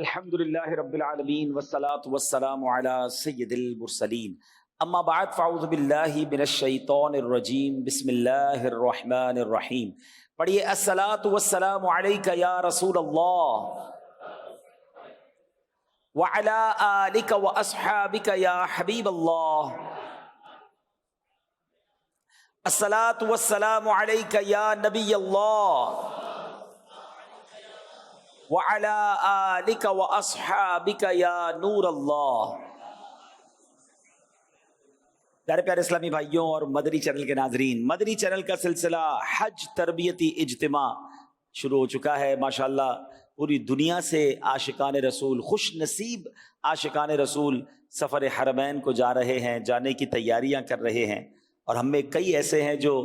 الحمد لله رب العالمين والصلاة والسلام على سيد المرسلين اما بعد فاعوذ باللہ من الشیطان الرجیم بسم اللہ الرحمن الرحیم. پڑھیے الصلاۃ والسلام علیک یا رسول اللہ وعلی آلک واصحابک یا حبیب اللہ. الصلاۃ والسلام علیک یا نبی اللہ وعلی آلک واصحابک یا نور اللہ. پیارے پیارے اسلامی بھائیوں اور مدنی چینل کے ناظرین، مدنی چینل کا سلسلہ حج تربیتی اجتماع شروع ہو چکا ہے. ماشاءاللہ پوری دنیا سے عاشقان رسول، خوش نصیب عاشقان رسول سفر حرمین کو جا رہے ہیں، جانے کی تیاریاں کر رہے ہیں، اور ہم میں کئی ایسے ہیں جو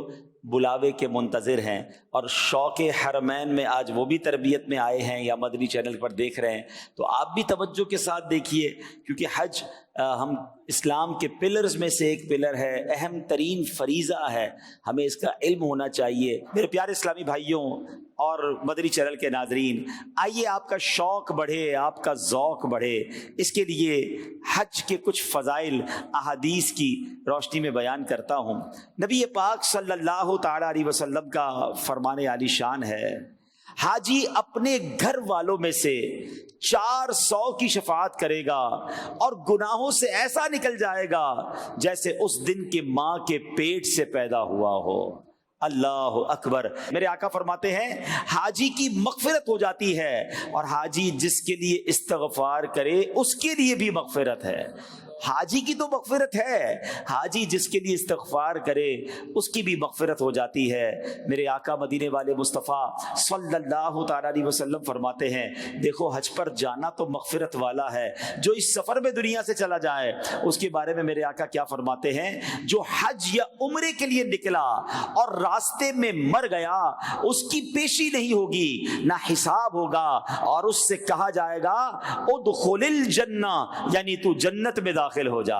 بلاوے کے منتظر ہیں اور شوق حرمین میں آج وہ بھی تربیت میں آئے ہیں یا مدنی چینل پر دیکھ رہے ہیں. تو آپ بھی توجہ کے ساتھ دیکھیے، کیونکہ حج ہم اسلام کے پلرز میں سے ایک پلر ہے، اہم ترین فریضہ ہے، ہمیں اس کا علم ہونا چاہیے. میرے پیارے اسلامی بھائیوں اور مدنی چینل کے ناظرین، آئیے آپ کا شوق بڑھے، آپ کا ذوق بڑھے، اس کے لیے حج کے کچھ فضائل احادیث کی روشنی میں بیان کرتا ہوں. نبی پاک صلی اللہ تعالی علیہ وسلم کا فرمان عالی شان ہے، حاجی اپنے گھر والوں میں سے 400 کی شفاعت کرے گا اور گناہوں سے ایسا نکل جائے گا جیسے اس دن کی ماں کے پیٹ سے پیدا ہوا ہو. اللہ اکبر. میرے آقا فرماتے ہیں حاجی کی مغفرت ہو جاتی ہے، اور حاجی جس کے لیے استغفار کرے اس کے لیے بھی مغفرت ہے. حاجی کی تو مغفرت ہے، حاجی جس کے لیے استغفار کرے اس کی بھی مغفرت ہو جاتی ہے. میرے آقا مدینے والے مصطفیٰ صلی اللہ تعالی علیہ وسلم فرماتے ہیں دیکھو حج پر جانا تو مغفرت والا ہے، جو اس سفر میں دنیا سے چلا جائے اس کے بارے میں میرے آقا کیا فرماتے ہیں، جو حج یا عمرے کے لیے نکلا اور راستے میں مر گیا اس کی پیشی نہیں ہوگی، نہ حساب ہوگا، اور اس سے کہا جائے گا ادخل الجنہ، یعنی تو جنت میں داخل ہو جا.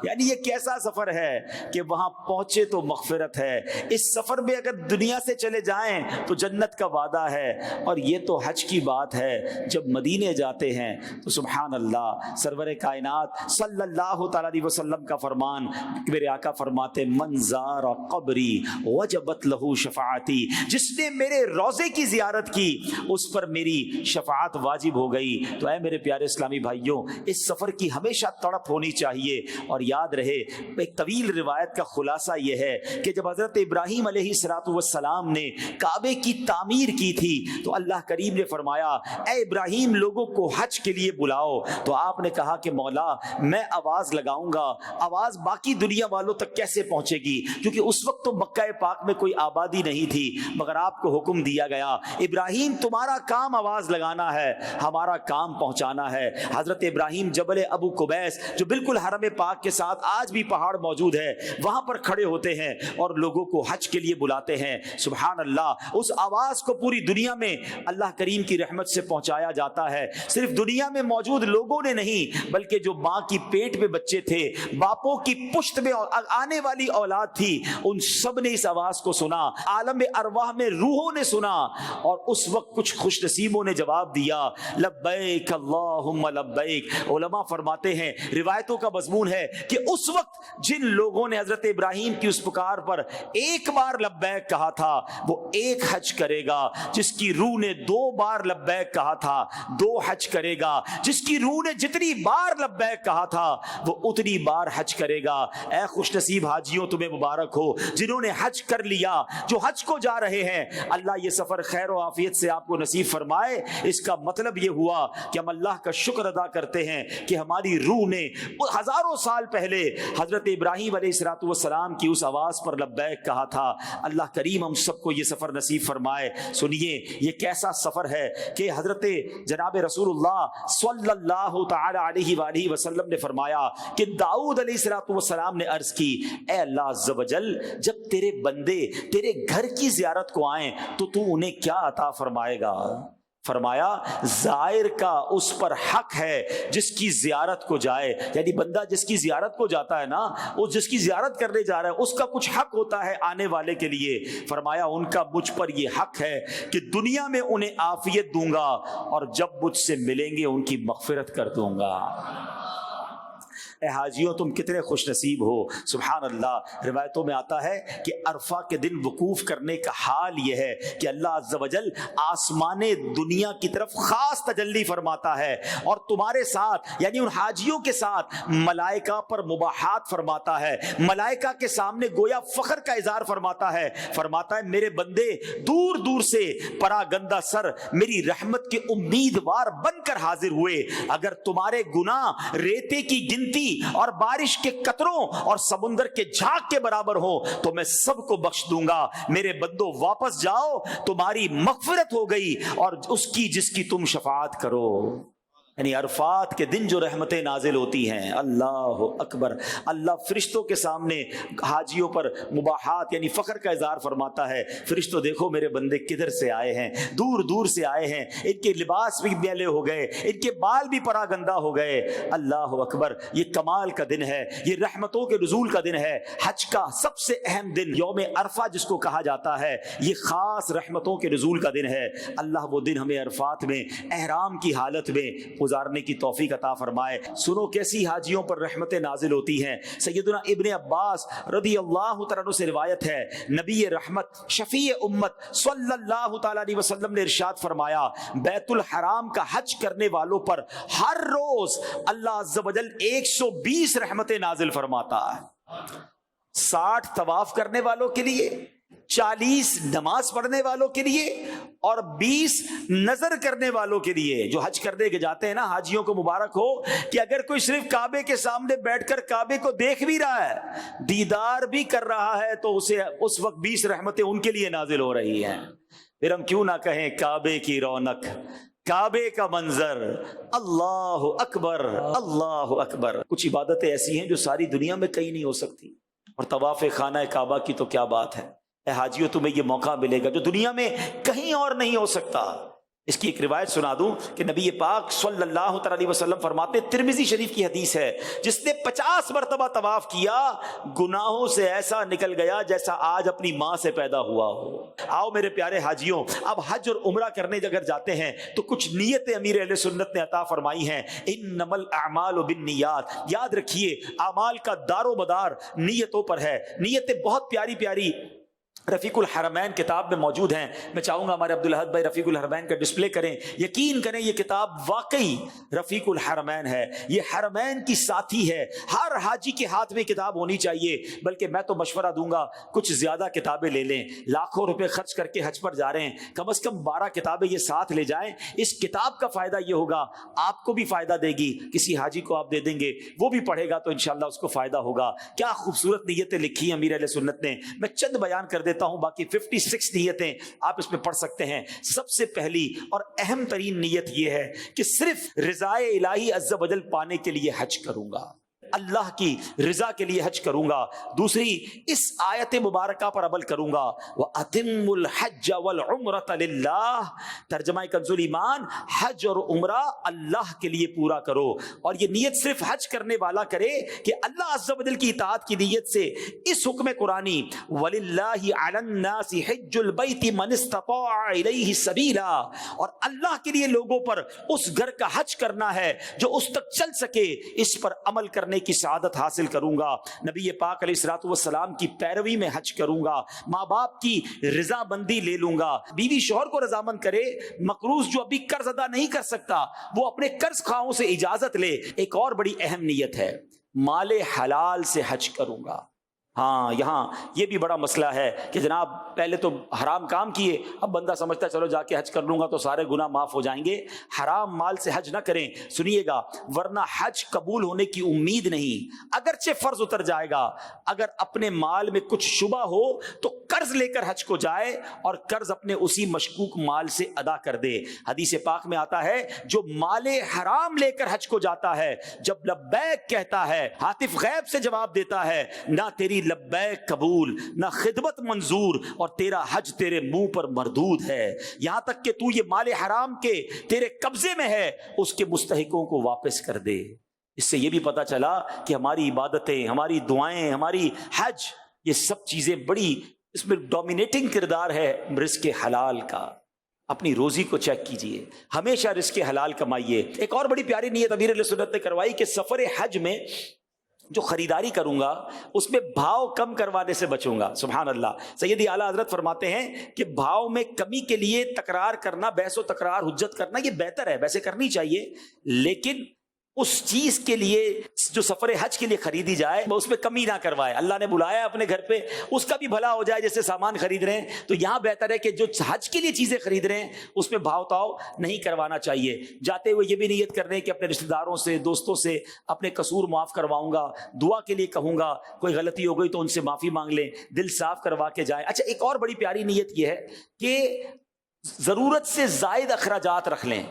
یعنی یہ کیسا سفر ہے کہ وہاں پہنچے تو مغفرت ہے. اس سفر میں اگر دنیا سے چلے جائیں تو جنت کا وعدہ ہے. اور یہ تو حج کی بات ہے، جب مدینے جاتے ہیں تو سبحان اللہ، سرور کائنات صلی اللہ تعالی علیہ وسلم کا فرمان، میرے آقا فرماتے من زار قبری وجبت لہ شفاعتی، جس نے میرے روضے کی زیارت کی اس پر میری شفاعت واجب ہو گئی. تو اے میرے پیارے اسلامی بھائیوں، اس سفر کی ہمیشہ تڑپ ہونی چاہیے. اور یاد رہے ایک طویل روایت کا خلاصہ یہ ہے کہ جب حضرت ابراہیم علیہ السلام نے کعبے کی تعمیر کی تھی تو اللہ کریم نے فرمایا اے ابراہیم لوگوں کو حج کے لیے بلاؤ. تو آپ نے کہا کہ مولا میں آواز لگاؤں گا، آواز باقی دنیا والوں تک کیسے پہنچے گی، کیونکہ اس وقت تو مکہ پاک میں کوئی آبادی نہیں تھی، مگر آپ کو حکم دیا گیا ابراہیم تمہارا کام آواز لگانا ہے، ہمارا کام پہنچانا ہے. حضرت ابراہیم جبل ابو قبیس جو بالکل حرم پاک کے ساتھ آج بھی پہاڑ موجود ہے وہاں پر کھڑے ہوتے ہیں اور لوگوں کو حج کے لیے بلاتے ہیں. سبحان اللہ، اس آواز کو پوری دنیا میں اللہ کریم کی رحمت سے پہنچایا جاتا ہے. صرف دنیا میں موجود لوگوں نے نہیں بلکہ جو ماں کی پیٹ میں بچے تھے، باپوں کی پشت میں آنے والی اولاد تھی، ان سب نے اس آواز کو سنا، عالم ارواح میں روحوں نے سنا. اور اس وقت کچھ خوش نصیبوں نے جواب دیا لبیک اللہم لبیک. علماء فرماتے ہیں، روایتوں کا مضمون ہے کہ اس وقت جن لوگوں نے حضرت ابراہیم کی اس پکار پر ایک بار لبیک کہا تھا وہ ایک حج کرے گا، جس کی روح نے 2 بار لبیک کہا تھا 2 حج کرے گا، جس کی روح نے جتنی بار لبیک کہا تھا وہ اتنی بار حج کرے گا. اے خوش نصیب حاجیوں تمہیں مبارک ہو جنہوں نے حج کر لیا، جو حج کو جا رہے ہیں. اللہ یہ سفر خیر و عافیت سے آپ کو نصیب فرمائے. اس کا مطلب یہ ہوا کہ ہم اللہ کا شکر ادا کرتے ہیں کہ ہماری روح نے ہزاروں سال پہلے حضرت ابراہیم علیہ السلام کی اس آواز پر لبیک کہا تھا. اللہ کریم ہم سب کو یہ سفر نصیب فرمائے. سنیے یہ کیسا سفر ہے کہ حضرت جناب رسول اللہ صلی اللہ تعالی علیہ وآلہ وسلم نے فرمایا کہ داؤد علیہ السلام نے عرض کی اے اللہ عز و جل، جب تیرے بندے تیرے گھر کی زیارت کو آئیں تو تو انہیں کیا عطا فرمائے گا؟ فرمایا زائر کا اس پر حق ہے جس کی زیارت کو جائے، یعنی بندہ جس کی زیارت کو جاتا ہے نا، وہ جس کی زیارت کرنے جا رہا ہے اس کا کچھ حق ہوتا ہے آنے والے کے لیے۔ فرمایا ان کا مجھ پر یہ حق ہے کہ دنیا میں انہیں عافیت دوں گا اور جب مجھ سے ملیں گے ان کی مغفرت کر دوں گا۔ اے حاجیوں تم کتنے خوش نصیب ہو، سبحان اللہ۔ روایتوں میں آتا ہے کہ عرفہ کے دن وقوف کرنے کا حال یہ ہے کہ اللہ عز و جل آسمان دنیا کی طرف خاص تجلی فرماتا ہے اور تمہارے ساتھ یعنی ان حاجیوں کے ساتھ ملائکہ پر مباحات فرماتا ہے، ملائکہ کے سامنے گویا فخر کا اظہار فرماتا ہے میرے بندے دور دور سے پراگندہ سر میری رحمت کے امیدوار بن کر حاضر ہوئے، اگر تمہارے گناہ ریتے کی گنتی اور بارش کے قطروں اور سمندر کے جھاگ کے برابر ہو تو میں سب کو بخش دوں گا۔ میرے بندو واپس جاؤ، تمہاری مغفرت ہو گئی اور اس کی جس کی تم شفاعت کرو۔ یعنی عرفات کے دن جو رحمتیں نازل ہوتی ہیں، اللہ اکبر، اللہ فرشتوں کے سامنے حاجیوں پر مباحات یعنی فخر کا اظہار فرماتا ہے، فرشتوں دیکھو میرے بندے کدھر سے آئے ہیں، دور دور سے آئے ہیں، ان کے لباس بھی میلے ہو گئے، ان کے بال بھی پراگندہ ہو گئے۔ اللہ اکبر، یہ کمال کا دن ہے، یہ رحمتوں کے نزول کا دن ہے، حج کا سب سے اہم دن یوم عرفہ جس کو کہا جاتا ہے، یہ خاص رحمتوں کے نزول کا دن ہے۔ اللہ وہ دن ہمیں عرفات میں احرام کی حالت میں گزارنے کی توفیق عطا فرمائے۔ سنو کیسی حاجیوں پر رحمتیں نازل ہوتی ہیں۔ سیدنا ابن عباس رضی اللہ تعالیٰ عنہ سے روایت ہے، نبی رحمت شفیع امت صلی اللہ تعالیٰ علیہ وسلم نے ارشاد فرمایا، بیت الحرام کا حج کرنے والوں پر ہر روز اللہ عز و جل 120 رحمتیں نازل فرماتا ہے۔ 60 طواف کرنے والوں کے لیے، 40 نماز پڑھنے والوں کے لیے اور 20 نظر کرنے والوں کے لیے۔ جو حج کرنے کے جاتے ہیں نا، حاجیوں کو مبارک ہو کہ اگر کوئی صرف کعبے کے سامنے بیٹھ کر کعبے کو دیکھ بھی رہا ہے، دیدار بھی کر رہا ہے، تو اسے اس وقت 20 رحمتیں ان کے لیے نازل ہو رہی ہیں۔ پھر ہم کیوں نہ کہیں کعبے کی رونق، کعبے کا منظر، اللہ اکبر اللہ اکبر۔ کچھ عبادتیں ایسی ہیں جو ساری دنیا میں کہیں نہیں ہو سکتی، اور طواف خانہ کعبہ کی تو کیا بات ہے۔ اے حاجیوں تمہیں یہ موقع ملے گا جو دنیا میں کہیں اور نہیں ہو سکتا۔ اس کی ایک روایت سنا دوں کہ نبی پاک صلی اللہ علیہ وسلم فرماتے ہیں، ترمذی شریف کی حدیث ہے، جس نے 50 مرتبہ طواف کیا گناہوں سے ایسا نکل گیا جیسا آج اپنی ماں سے پیدا ہوا ہو۔ آؤ میرے پیارے حاجیوں، اب حج اور عمرہ کرنے اگر جاتے ہیں تو کچھ نیتیں امیر اہل سنت نے عطا فرمائی ہیں۔ انما الاعمال بالنیات، یاد رکھیے اعمال کا دار و مدار نیتوں پر ہے۔ نیتیں بہت پیاری پیاری رفیق الحرمین کتاب میں موجود ہیں۔ میں چاہوں گا ہمارے عبدالحد بھائی رفیق الحرمین کا ڈسپلے کریں، یقین کریں یہ کتاب واقعی رفیق الحرمین ہے، یہ حرمین کی ساتھی ہے۔ ہر حاجی کے ہاتھ میں کتاب ہونی چاہیے، بلکہ میں تو مشورہ دوں گا کچھ زیادہ کتابیں لے لیں۔ لاکھوں روپے خرچ کر کے حج پر جا رہے ہیں، کم از کم 12 کتابیں یہ ساتھ لے جائیں۔ اس کتاب کا فائدہ یہ ہوگا، آپ کو بھی فائدہ دے گی، کسی حاجی کو آپ دے دیں گے، وہ بھی پڑھے گا تو انشاءاللہ اس کو فائدہ ہوگا۔ کیا خوبصورت نیتیں لکھی ہیں امیر اہل سنت نے، میں چند بیان کر دیتا ہوں، باقی 56 نیتیں آپ اس میں پڑھ سکتے ہیں۔ سب سے پہلی اور اہم ترین نیت یہ ہے کہ صرف رضائے الہی عز و جل پانے کے لیے حج کروں گا، اللہ کی رضا کے لیے حج کروں گا۔ دوسری، اس آیت مبارکہ پر عمل کروں گا، وَأَتِمُّ الْحَجَّ وَالْعُمْرَةَ لِلَّهِ، ترجمہ کنز الایمان، حج اور عمرہ اللہ کے لیے پورا کرو۔ اور یہ نیت صرف حج کرنے والا کرے کہ اللہ عز و جل کی اطاعت کی نیت سے اس حکم قرآنی وَلِلَّهِ عَلَى النَّاسِ حِجُّ الْبَيْتِ مَنِ اسْتَطَاعَ إِلَيْهِ سَبِيلًا، اور اللہ کے لیے لوگوں پر اس گھر کا حج کرنا ہے جو اس تک چل سکے۔ اس پر عمل کرنے کی سعادت حاصل کروں گا، نبی پاک علیہ الصلوۃ والسلام کی پیروی میں حج کروں گا، ماں باپ کی رضا مندی لے لوں گا۔ بیوی شوہر کو رضامند کرے، مقروض جو ابھی قرض ادا نہیں کر سکتا وہ اپنے قرض خواہوں سے اجازت لے۔ ایک اور بڑی اہم نیت ہے، مال حلال سے حج کروں گا۔ ہاں، یہاں یہ بھی بڑا مسئلہ ہے کہ جناب پہلے تو حرام کام کیے، اب بندہ سمجھتا ہے چلو جا کے حج کر لوں گا تو سارے گناہ معاف ہو جائیں گے۔ حرام مال سے حج نہ کریں، سنیے گا، ورنہ حج قبول ہونے کی امید نہیں۔ اگرچہ فرض اتر جائے گا، اگر اپنے مال میں کچھ شبہ ہو تو قرض لے کر حج کو جائے اور قرض اپنے اسی مشکوک مال سے ادا کر دے۔ حدیث پاک میں آتا ہے، جو مال حرام لے کر حج کو جاتا ہے، جب لبیک کہتا ہے، ہاتف غیب سے جواب دیتا ہے، نہ تیری تیری لبیک قبول، نہ خدمت منظور، اور تیرا حج تیرے منہ پر مردود ہے، یہاں تک کہ تو یہ مال حرام کے تیرے قبضے میں ہے اس کے مستحقوں کو واپس کر دے۔ اس سے یہ بھی پتا چلا کہ ہماری عبادتیں، ہماری دعائیں، ہماری حج، یہ سب چیزیں بڑی، اس میں ڈومینیٹنگ کردار ہے رزق حلال کا۔ اپنی روزی کو چیک کیجئے، ہمیشہ رزق حلال کمائیے۔ ایک اور بڑی پیاری نیت امیر اہل سنت نے کروائی کہ سفر حج میں جو خریداری کروں گا اس میں بھاؤ کم کروانے سے بچوں گا۔ سبحان اللہ، سیدی اعلیٰ حضرت فرماتے ہیں کہ بھاؤ میں کمی کے لیے تکرار کرنا، بحث و تکرار، حجت کرنا، یہ بہتر ہے، ویسے کرنی چاہیے، لیکن اس چیز کے لیے جو سفر حج کے لیے خریدی جائے اس میں کمی نہ کروائے۔ اللہ نے بلایا اپنے گھر پہ، اس کا بھی بھلا ہو جائے، جیسے سامان خرید رہے ہیں تو یہاں بہتر ہے کہ جو حج کے لیے چیزیں خرید رہے ہیں اس میں بھاؤ تاؤ نہیں کروانا چاہیے۔ جاتے ہوئے یہ بھی نیت کر رہے ہیں کہ اپنے رشتہ داروں سے، دوستوں سے اپنے قصور معاف کرواؤں گا، دعا کے لیے کہوں گا، کوئی غلطی ہو گئی تو ان سے معافی مانگ لیں، دل صاف کروا کے جائیں۔ اچھا، ایک اور بڑی پیاری نیت یہ ہے کہ ضرورت سے زائد اخراجات رکھ لیں۔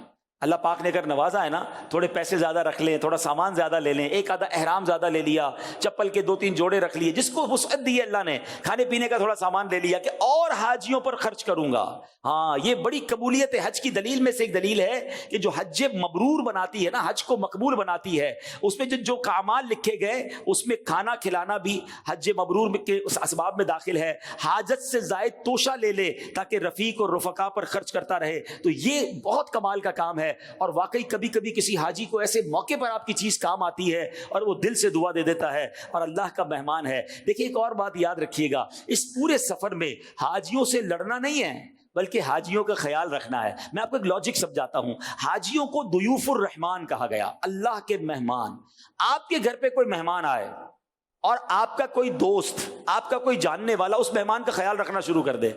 اللہ پاک نے اگر نوازا ہے نا، تھوڑے پیسے زیادہ رکھ لیں، تھوڑا سامان زیادہ لے لیں، ایک آدھا احرام زیادہ لے لیا، چپل کے 2-3 جوڑے رکھ لیے، جس کو وسعت دی ہے اللہ نے، کھانے پینے کا تھوڑا سامان لے لیا کہ اور حاجیوں پر خرچ کروں گا۔ ہاں، یہ بڑی قبولیت حج کی دلیل میں سے ایک دلیل ہے کہ جو حج مبرور بناتی ہے نا، حج کو مقبول بناتی ہے، اس میں جو اعمال لکھے گئے اس میں کھانا کھلانا بھی حج مبرور کے اس اسباب میں داخل ہے۔ حاجت سے زائد توشہ لے لے تاکہ رفیق اور رفقا پر خرچ کرتا رہے، تو یہ بہت کمال کا کام ہے۔ اور واقعی کبھی کبھی کسی حاجی کو ایسے موقع پر آپ کی چیز کام آتی ہے اور وہ دل سے دعا دے دیتا ہے اور اللہ کا مہمان ہے۔ دیکھیے، ایک اور بات یاد رکھیے گا، اس پورے سفر میں حاجیوں سے لڑنا نہیں ہے بلکہ حاجیوں کا خیال رکھنا ہے۔ میں آپ کو ایک لاجک سمجھاتا ہوں۔ حاجیوں کو ضیوف الرحمان کہا گیا، اللہ کے مہمان۔ آپ کے گھر پہ کوئی مہمان آئے اور آپ کا کوئی دوست، آپ کا کوئی جاننے والا اس مہمان کا خیال رکھنا شروع کر دے،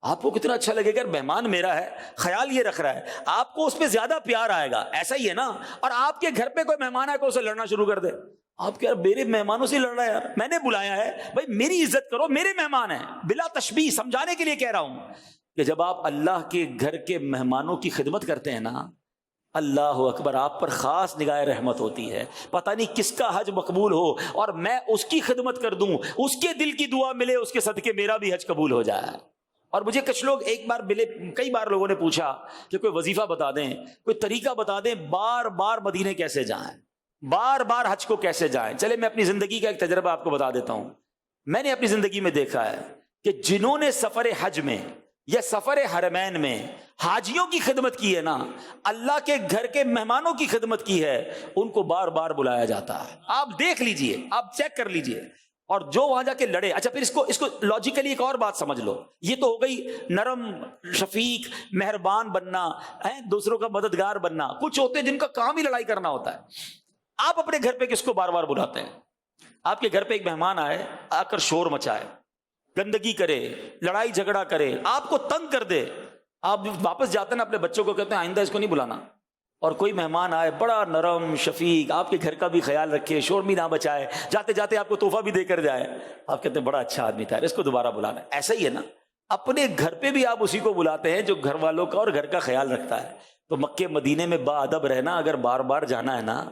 آپ کو کتنا اچھا لگے گا۔ مہمان میرا ہے، خیال یہ رکھ رہا ہے، آپ کو اس پہ زیادہ پیار آئے گا۔ ایسا ہی ہے نا، اور آپ کے گھر پہ کوئی مہمان ہے کہ اسے لڑنا شروع کر دے، آپ کیا میرے مہمانوں سے لڑ رہا ہے، یار میں نے بلایا ہے، بھائی میری عزت کرو، میرے مہمان ہیں، بلا تشبیہ، سمجھانے کے لیے کہہ رہا ہوں کہ جب آپ اللہ کے گھر کے مہمانوں کی خدمت کرتے ہیں نا، اللہ اکبر، آپ پر خاص نگاہ رحمت ہوتی ہے۔ پتہ نہیں کس کا حج مقبول ہو اور میں اس کی خدمت کر دوں، اس کے دل کی دعا ملے، اس کے صدقے میرا بھی حج قبول ہو جائے۔ اور مجھے کچھ لوگ ایک بار ملے، کئی بار لوگوں نے پوچھا کہ کوئی وظیفہ بتا دیں، کوئی طریقہ بتا دیں، بار بار مدینے کیسے جائیں، بار بار حج کو کیسے جائیں۔ چلے میں اپنی زندگی کا ایک تجربہ آپ کو بتا دیتا ہوں۔ میں نے اپنی زندگی میں دیکھا ہے کہ جنہوں نے سفر حج میں یا سفر حرمین میں حاجیوں کی خدمت کی ہے نا، اللہ کے گھر کے مہمانوں کی خدمت کی ہے، ان کو بار بار بلایا جاتا ہے۔ آپ دیکھ لیجئے، آپ چیک کر لیجئے۔ اور جو وہاں جا کے لڑے، اچھا پھر اس کو لاجیکلی ایک اور بات سمجھ لو، یہ تو ہو گئی نرم شفیق مہربان بننا، دوسروں کا مددگار بننا۔ کچھ ہوتے ہیں جن کا کام ہی لڑائی کرنا ہوتا ہے۔ آپ اپنے گھر پہ کس کو بار بار بلاتے ہیں؟ آپ کے گھر پہ ایک مہمان آئے، آ کر شور مچائے، گندگی کرے، لڑائی جھگڑا کرے، آپ کو تنگ کر دے، آپ واپس جاتے ہیں نا، اپنے بچوں کو کہتے ہیں آئندہ اس کو نہیں بلانا۔ اور کوئی مہمان آئے بڑا نرم شفیق، آپ کے گھر کا بھی خیال رکھے، شور بھی نہ بچائے، جاتے جاتے آپ کو تحفہ بھی دے کر جائے، آپ کہتے ہیں بڑا اچھا آدمی تھا، اس کو دوبارہ بلانا۔ ایسا ہی ہے نا، اپنے گھر پہ بھی آپ اسی کو بلاتے ہیں جو گھر والوں کا اور گھر کا خیال رکھتا ہے۔ تو مکے مدینے میں با ادب رہنا، اگر بار بار جانا ہے نا،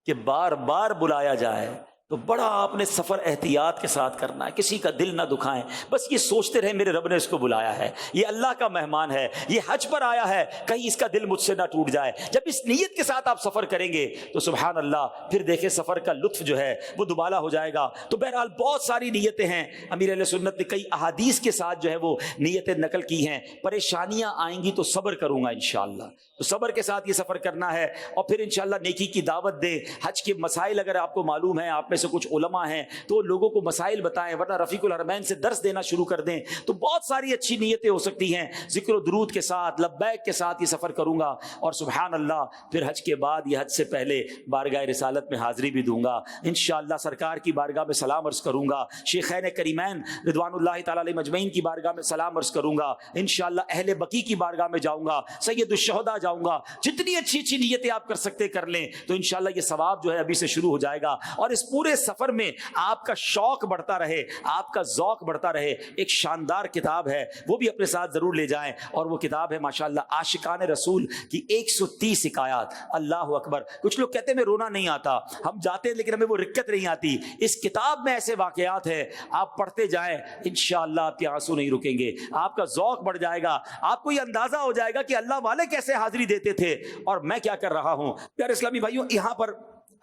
کہ بار بار بلایا جائے، تو بڑا آپ نے سفر احتیاط کے ساتھ کرنا ہے، کسی کا دل نہ دکھائیں، بس یہ سوچتے رہے میرے رب نے اس کو بلایا ہے، یہ اللہ کا مہمان ہے، یہ حج پر آیا ہے، کہیں اس کا دل مجھ سے نہ ٹوٹ جائے۔ جب اس نیت کے ساتھ آپ سفر کریں گے تو سبحان اللہ، پھر دیکھیں سفر کا لطف جو ہے وہ دوبالا ہو جائے گا۔ تو بہرحال بہت ساری نیتیں ہیں، امیر اہل سنت نے کئی احادیث کے ساتھ جو ہے وہ نیتیں نقل کی ہیں۔ پریشانیاں آئیں گی تو صبر کروں گا انشاءاللہ، تو صبر کے ساتھ یہ سفر کرنا ہے، اور پھر انشاءاللہ نیکی کی دعوت دیں۔ حج کے مسائل اگر آپ کو معلوم ہیں، آپ میں سے کچھ علماء ہیں تو لوگوں کو مسائل بتائیں، ورنہ رفیق الحرمین سے درس دینا شروع کر دیں، تو بہت ساری اچھی نیتیں ہو سکتی ہیں۔ ذکر و درود کے ساتھ، لبیک کے ساتھ یہ سفر کروں گا، اور سبحان اللہ پھر حج کے بعد یا حج سے پہلے بارگاہ رسالت میں حاضری بھی دوں گا انشاءاللہ۔ سرکار کی بارگاہ میں سلام عرض کروں گا، شیخین کریمین رضوان اللہ تعالی علیہ مجمعین کی بارگاہ میں سلام عرض کروں گا انشاءاللہ۔ اہل بقیع کی بارگاہ میں جاؤں گا، سید الشہداء جاؤں گا۔ جتنی اچھی اچھی نیتیں آپ کر سکتے کر لیں، تو انشاءاللہ یہ ثواب جو ہے ابھی سے شروع ہو جائے گا۔ اور اس پورے پورے سفر میں آپ کا شوق بڑھتا رہے, آپ کا ذوق بڑھتا رہے. ایک شاندار کتاب ہے, وہ بھی اپنے ساتھ ضرور لے جائیں, اور وہ کتاب ہے ماشاءاللہ عاشقان رسول کی 130 حکایات. اللہ اکبر. کچھ لوگ کہتے ہیں میں رونا نہیں آتا, ہم جاتے ہیں لیکن ہمیں وہ رکت نہیں آتی. اس کتاب میں ایسے واقعات ہیں, آپ پڑھتے جائیں, انشاءاللہ آپ کے آنسو نہیں رکیں گے, آپ کا ذوق بڑھ جائے گا, آپ کو یہ اندازہ ہو جائے گا کہ اللہ والے کیسے حاضری دیتے تھے اور میں کیا کر رہا ہوں. پیارے اسلامی بھائیوں, یہاں پر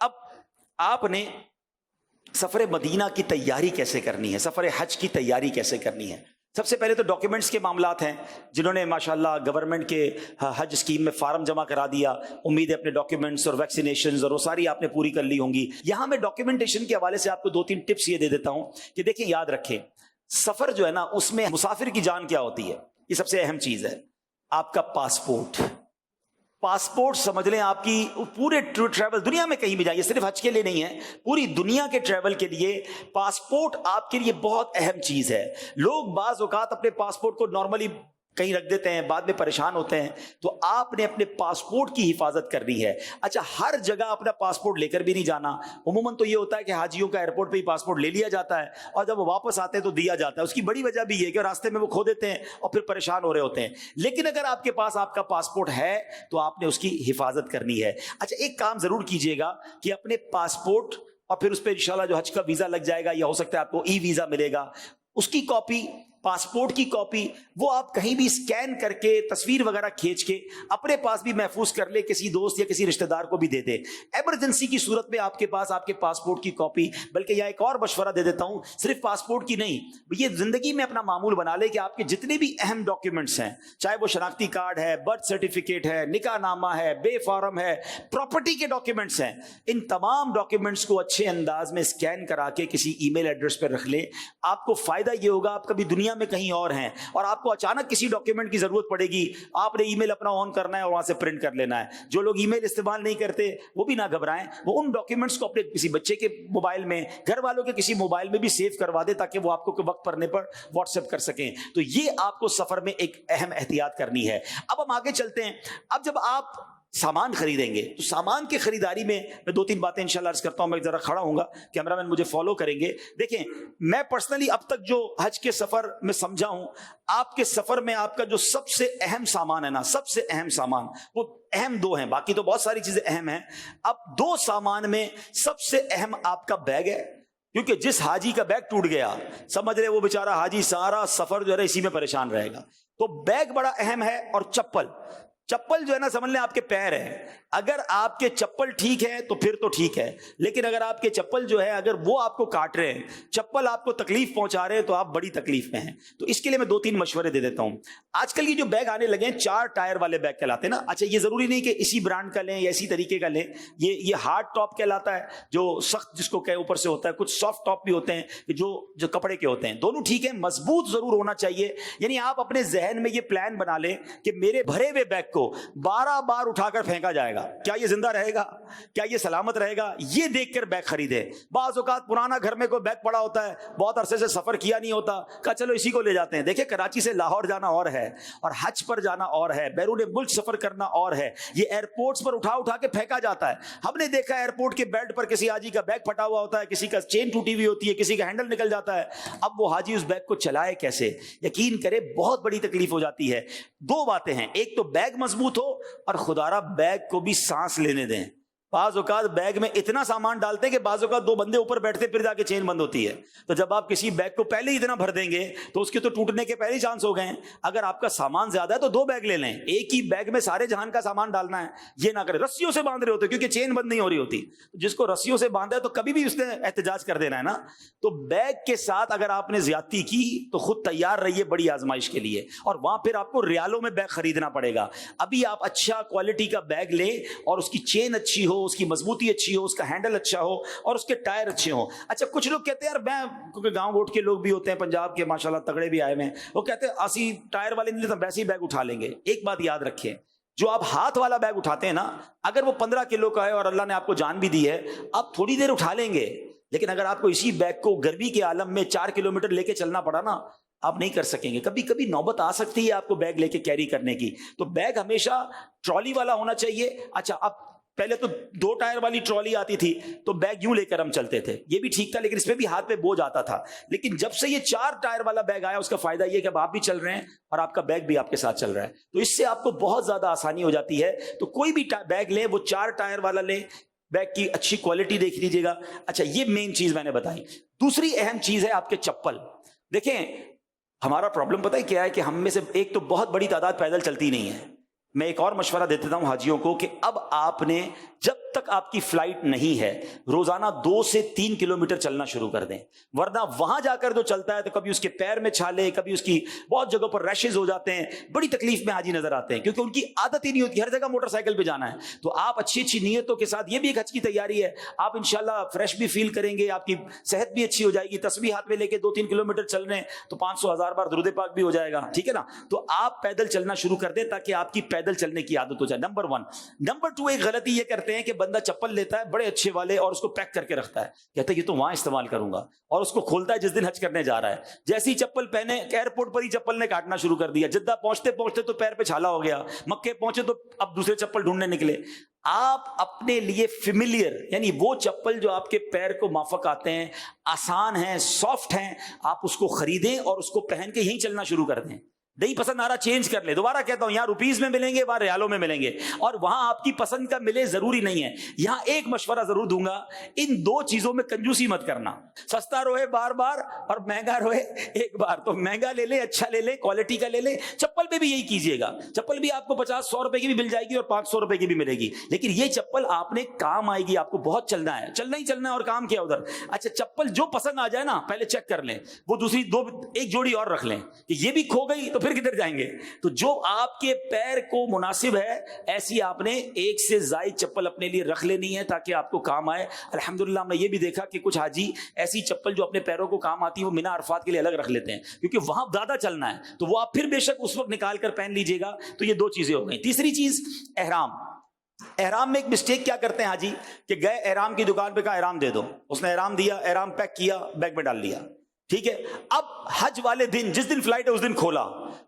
اب آپ نے سفر مدینہ کی تیاری کیسے کرنی ہے, سفر حج کی تیاری کیسے کرنی ہے. سب سے پہلے تو ڈاکیومنٹس کے معاملات ہیں. جنہوں نے ماشاءاللہ گورنمنٹ کے حج اسکیم میں فارم جمع کرا دیا, امید ہے اپنے ڈاکیومنٹس اور ویکسینیشنز اور وہ ساری آپ نے پوری کر لی ہوں گی. یہاں میں ڈاکیومنٹیشن کے حوالے سے آپ کو 2-3 ٹپس یہ دے دیتا ہوں کہ دیکھیں, یاد رکھیں سفر جو ہے نا, اس میں مسافر کی جان کیا ہوتی ہے, یہ سب سے اہم چیز ہے. آپ کا پاسپورٹ سمجھ لیں, آپ کی پورے ٹریول دنیا میں کہیں بھی جائیے, صرف حج کے لیے نہیں ہے, پوری دنیا کے ٹریول کے لیے پاسپورٹ آپ کے لیے بہت اہم چیز ہے. لوگ بعض اوقات اپنے پاسپورٹ کو نارملی کہیں رکھ دیتے ہیں, بعد میں پریشان ہوتے ہیں. تو آپ نے اپنے پاسپورٹ کی حفاظت کرنی ہے. اچھا, ہر جگہ اپنا پاسپورٹ لے کر بھی نہیں جانا. عموماً تو یہ ہوتا ہے کہ حاجیوں کا ایئرپورٹ پہ ہی پاسپورٹ لے لیا جاتا ہے, اور جب وہ واپس آتے ہیں تو دیا جاتا ہے. اس کی بڑی وجہ بھی یہ کہ راستے میں وہ کھو دیتے ہیں اور پھر پریشان ہو رہے ہوتے ہیں. لیکن اگر آپ کے پاس آپ کا پاسپورٹ ہے تو آپ نے اس کی حفاظت کرنی ہے. اچھا, ایک کام ضرور کیجئے گا کہ اپنے پاسپورٹ, اور پھر اس پہ انشاءاللہ جو حج کا ویزا لگ جائے گا, یا ہو سکتا ہے آپ کو ای ویزا ملے گا, اس کی کاپی, پاسپورٹ کی کاپی, وہ آپ کہیں بھی اسکین کر کے تصویر وغیرہ کھینچ کے اپنے پاس بھی محفوظ کر لے, کسی دوست یا کسی رشتہ دار کو بھی دے دے. ایمرجنسی کی صورت میں آپ کے پاس آپ کے پاسپورٹ کی کاپی, بلکہ یہاں ایک اور مشورہ دے دیتا ہوں, صرف پاسپورٹ کی نہیں, یہ زندگی میں اپنا معمول بنا لے کہ آپ کے جتنے بھی اہم ڈاکیومنٹس ہیں, چاہے وہ شناختی کارڈ ہے, برتھ سرٹیفکیٹ ہے, نکاح نامہ ہے, بے فارم ہے, پراپرٹی کے ڈاکیومنٹس ہیں, ان تمام ڈاکیومنٹس کو اچھے انداز میں اسکین کرا کے کسی ای میل ایڈریس پر رکھ لیں. آپ کو فائدہ یہ ہوگا, آپ کبھی دنیا میں کہیں اور ہیں اور آپ کو اچانک کسی ڈاکیومنٹ کی ضرورت پڑے گی, آپ نے ای میل اپنا آن کرنا ہے اور وہاں سے پرنٹ کر لینا ہے. جو لوگ ای میل استعمال نہیں کرتے وہ بھی نہ گھبرائیں, وہ ان ڈاکیومنٹس کو اپنے کسی بچے کے موبائل میں, گھر والوں کے کسی موبائل میں بھی سیو کروا دے تاکہ وہ آپ کو وقت پڑنے پر واٹس ایپ کر سکیں. تو یہ آپ کو سفر میں ایک اہم احتیاط کرنی ہے. اب ہم آگے چلتے ہیں. اب جب آپ سامان خریدیں گے تو سامان کی خریداری میں 2-3 باتیں انشاءاللہ عرض کرتا ہوں. میں ذرا کھڑا ہوں گا, کیمرہ مین مجھے فالو کریں گے. دیکھیں, میں پرسنلی اب تک جو حج کے سفر میں سمجھا ہوں, آپ کے سفر میں آپ کا جو سب سے اہم سامان ہے نا, سب سے اہم سامان, وہ اہم 2 ہیں, باقی تو بہت ساری چیزیں اہم ہیں. اب 2 سامان میں سب سے اہم آپ کا بیگ ہے, کیونکہ جس حاجی کا بیگ ٹوٹ گیا, سمجھ رہے وہ بیچارہ حاجی سارا سفر جو ہے اسی میں پریشان رہے گا. تو بیگ بڑا اہم ہے. اور چپل جو ہے نا, سمجھ لیں آپ کے پیر ہیں. اگر آپ کے چپل ٹھیک ہے تو پھر تو ٹھیک ہے, لیکن اگر آپ کے چپل جو ہے اگر وہ آپ کو کاٹ رہے ہیں, چپل آپ کو تکلیف پہنچا رہے ہیں, تو آپ بڑی تکلیف میں ہیں. تو اس کے لیے میں 2-3 مشورے دے دیتا ہوں. آج کل یہ جو بیگ آنے لگے ہیں 4 ٹائر والے بیگ کہلاتے ہیں نا. اچھا, یہ ضروری نہیں کہ اسی برانڈ کا لیں یا اسی طریقے کا لیں, یہ ہارڈ ٹاپ کہلاتا ہے, جو سخت جس کو کہ اوپر سے ہوتا ہے. کچھ سافٹ ٹاپ بھی ہوتے ہیں جو کپڑے کے ہوتے ہیں. دونوں ٹھیک ہیں, مضبوط ضرور ہونا چاہیے. یعنی آپ اپنے ذہن میں یہ پلان بنا لیں کہ میرے بھرے ہوئے بیگ کو 12 بار اٹھا کر پھینکا جائے گا, کیا یہ زندہ رہے گا, کیا یہ سلامت رہے گا, یہ دیکھ کر بیگ خریدے. بعض اوقات پرانا گھر میں کوئی بیگ پڑا ہوتا ہے, بہت عرصے سے سفر کیا نہیں ہوتا, کہا چلو اسی کو لے جاتے ہیں. دیکھیں, کراچی سے لاہور جانا اور ہے, اور حج پر جانا اور ہے, بیرون ملک سفر کرنا اور ہے. یہ ایئرپورٹس پر اٹھا کے پھینکا جاتا ہے. ہم نے دیکھا ایئرپورٹ کے بیلٹ پر کسی حاجی کا بیگ پھٹا ہوا ہوتا ہے, کسی کا چین ٹوٹی ہوئی ہوتی ہے, کسی کا ہینڈل نکل جاتا ہے. اب وہ حاجی اس بیگ کو چلائے کیسے؟ یقین کرے بہت بڑی تکلیف ہو جاتی ہے. 2 باتیں ہیں, ایک تو بیگ مضبوط ہو, اور خدارہ بیگ کو بھی سانس لینے دیں. بعض اوقات بیگ میں اتنا سامان ڈالتے ہیں کہ بعض اوقات 2 بندے اوپر بیٹھتے پھر جا کے چین بند ہوتی ہے. تو جب آپ کسی بیگ کو پہلے ہی اتنا بھر دیں گے تو اس کے تو ٹوٹنے کے پہلے ہی چانس ہو گئے ہیں. اگر آپ کا سامان زیادہ ہے تو 2 بیگ لے لیں, ایک ہی بیگ میں سارے جہان کا سامان ڈالنا ہے یہ نہ کریں. رسیوں سے باندھ رہے ہوتے کیونکہ چین بند نہیں ہو رہی ہوتی. جس کو رسیوں سے باندھا ہے تو کبھی بھی اس نے احتجاج کر دینا ہے نا. تو بیگ کے ساتھ اگر آپ نے زیادتی کی تو خود تیار رہیے بڑی آزمائش کے لیے, اور وہاں پھر آپ کو ریالوں میں بیگ خریدنا پڑے گا. ابھی آپ اچھا کوالٹی کا بیگ لیں اور اس کی چین اچھی ہو, اس کی مضبوطی اچھی ہو, اس کا ہینڈل اچھا ہو, اور اس کے ٹائر اچھے ہوں. اچھا, کچھ لوگ کہتے ہیں یار میں, کیونکہ گاؤں گوٹ کے لوگ بھی ہوتے ہیں, پنجاب کے ماشاءاللہ تگڑے بھی آئے ہیں, وہ کہتے ہیں اسی ٹائر والے نہیں تو ویسے ہی بیگ اٹھا لیں گے. ایک بات یاد رکھیں, جو آپ ہاتھ والا بیگ اٹھاتے ہیں نا, اگر وہ 15 کلو کا ہے اور اللہ نے آپ کو جان بھی دی ہے, آپ تھوڑی دیر اٹھا لیں گے. لیکن اگر آپ کو اسی بیگ کو گرمی کے عالم میں 4 کلومیٹر لے کے چلنا پڑا نا, آپ نہیں کر سکیں گے. کبھی کبھی نوبت آ سکتی ہے آپ کو بیگ لے کے کیری کرنے کی. تو بیگ ہمیشہ ٹرالی والا ہونا چاہیے. اچھا, اب پہلے تو 2 ٹائر والی ٹرالی آتی تھی تو بیگ یوں لے کر ہم چلتے تھے, یہ بھی ٹھیک تھا, لیکن اس پہ بھی ہاتھ پہ بوجھ آتا تھا. لیکن جب سے یہ 4 ٹائر والا بیگ آیا, اس کا فائدہ یہ کہ اب آپ بھی چل رہے ہیں اور آپ کا بیگ بھی آپ کے ساتھ چل رہا ہے, تو اس سے آپ کو بہت زیادہ آسانی ہو جاتی ہے. تو کوئی بھی بیگ لیں وہ 4 ٹائر والا لیں, بیگ کی اچھی کوالٹی دیکھ لیجیے گا. اچھا, یہ مین چیز میں نے بتائی. دوسری اہم چیز ہے آپ کے چپل. دیکھیں ہمارا پرابلم پتہ ہے کیا ہے, کہ ہم میں سے ایک تو بہت بڑی تعداد پیدل چلتی نہیں ہے. میں ایک اور مشورہ دیتا ہوں حاجیوں کو کہ اب آپ نے, جب تک آپ کی فلائٹ نہیں ہے, روزانہ 2 سے 3 کلومیٹر چلنا شروع کر دیں. ورنہ وہاں جا کر جو چلتا ہے تو کبھی اس کے پیر میں چھالے, کبھی اس کی بہت جگہوں پر ریشز ہو جاتے ہیں, بڑی تکلیف میں حاجی نظر آتے ہیں, کیونکہ ان کی عادت ہی نہیں ہوتی ہر جگہ موٹر سائیکل پہ جانا ہے. تو آپ اچھی اچھی نیتوں کے ساتھ, یہ بھی ایک حج کی تیاری ہے, آپ انشاءاللہ فریش بھی فیل کریں گے, آپ کی صحت بھی اچھی ہو جائے گی. تسبیح ہاتھ میں لے کے 2-3 کلومیٹر چل رہے ہیں تو 500,000 بار درود پاک بھی ہو جائے گا, ٹھیک ہے نا. تو آپ پیدل چلنا شروع کر دیں تاکہ آپ کی پیدل چلنے کی عادت ہو جائے. نمبر 1. نمبر 2, ایک غلطی یہ کرتے ہیں کہ بندہ چپل لیتا ہے بڑے اچھے والے اور اس کو پیک کر کے رکھتا ہے, کہتا ہے یہ تو وہاں استعمال کروں گا, اور اس کو کھولتا ہے جس دن حج کرنے جا رہا ہے. جیسی چپل پہنے, ایئرپورٹ پر ہی چپل نے کاٹنا شروع کر دیا, جدہ پہنچتے پہنچتے تو پیر پہ چھالا ہو گیا, مکے پہنچے تو اب دوسرے چپل ڈھونڈنے نکلے. آپ اپنے لیے فیملیئر, یعنی وہ چپل جو آپ کے پیر کو مافق آتے ہیں, آسان ہیں, سافٹ ہیں, آپ اس کو خریدیں اور اس کو پہن کے یہیں چلنا شروع کر دیں. نہیں پسند آ رہا چینج کر لے. دوبارہ کہتا ہوں, یہاں روپیز میں ملیں گے, وہاں ریالوں میں ملیں گے, اور وہاں آپ کی پسند کا ملے ضروری نہیں ہے. یہاں ایک مشورہ ضرور دوں گا, ان 2 چیزوں میں کنجوسی مت کرنا. سستا روئے بار بار اور مہنگا روئے ایک بار. تو مہنگا لے لیں, اچھا لے لیں, کوالٹی کا لے لیں. چپل پہ بھی یہی کیجیے گا, چپل بھی آپ کو 50-100 روپے کی بھی مل جائے گی اور 500 روپے کی بھی ملے گی, لیکن یہ چپل آپ نے کام آئے گی, آپ کو بہت چلنا ہے, چلنا ہی چلنا ہے, اور کام کیا ادھر. اچھا, چپل جو پسند آ جائے نا پہلے چیک کر لیں, وہ دوسری 1 جوڑی اور رکھ لیں, کہ یہ بھی کھو گئی تو پھر کدھر جائیں گے. تو جو آپ کے پیر کو مناسب ہے ایسی آپ نے 1 سے زائد چپل اپنے لیے رکھ لینی ہے تاکہ آپ کو کام آئے. الحمدللہ میں یہ بھی دیکھا کہ کچھ حاجی ایسی چپل جو اپنے پیروں کو کام آتی ہے وہ مینا عرفات کے لیے الگ رکھ لیتے ہیں, کیونکہ وہاں زیادہ چلنا ہے, تو وہ آپ پھر بے شک اس وقت نکال کر پہن لیجئے گا. تو یہ 2 چیزیں ہو گئی. تیسری چیز احرام. احرام میں ایک مسٹیک کیا کرتے ہیں حاجی, کہ گئے احرام کی دکان پہ کہا احرام دے دو, اس نے احرام دیا, احرام پیک کیا, بیگ میں ڈال لیا, ٹھیک ہے. اب حج والے دن, جس دن فلائٹ ہے اس دن کھولا,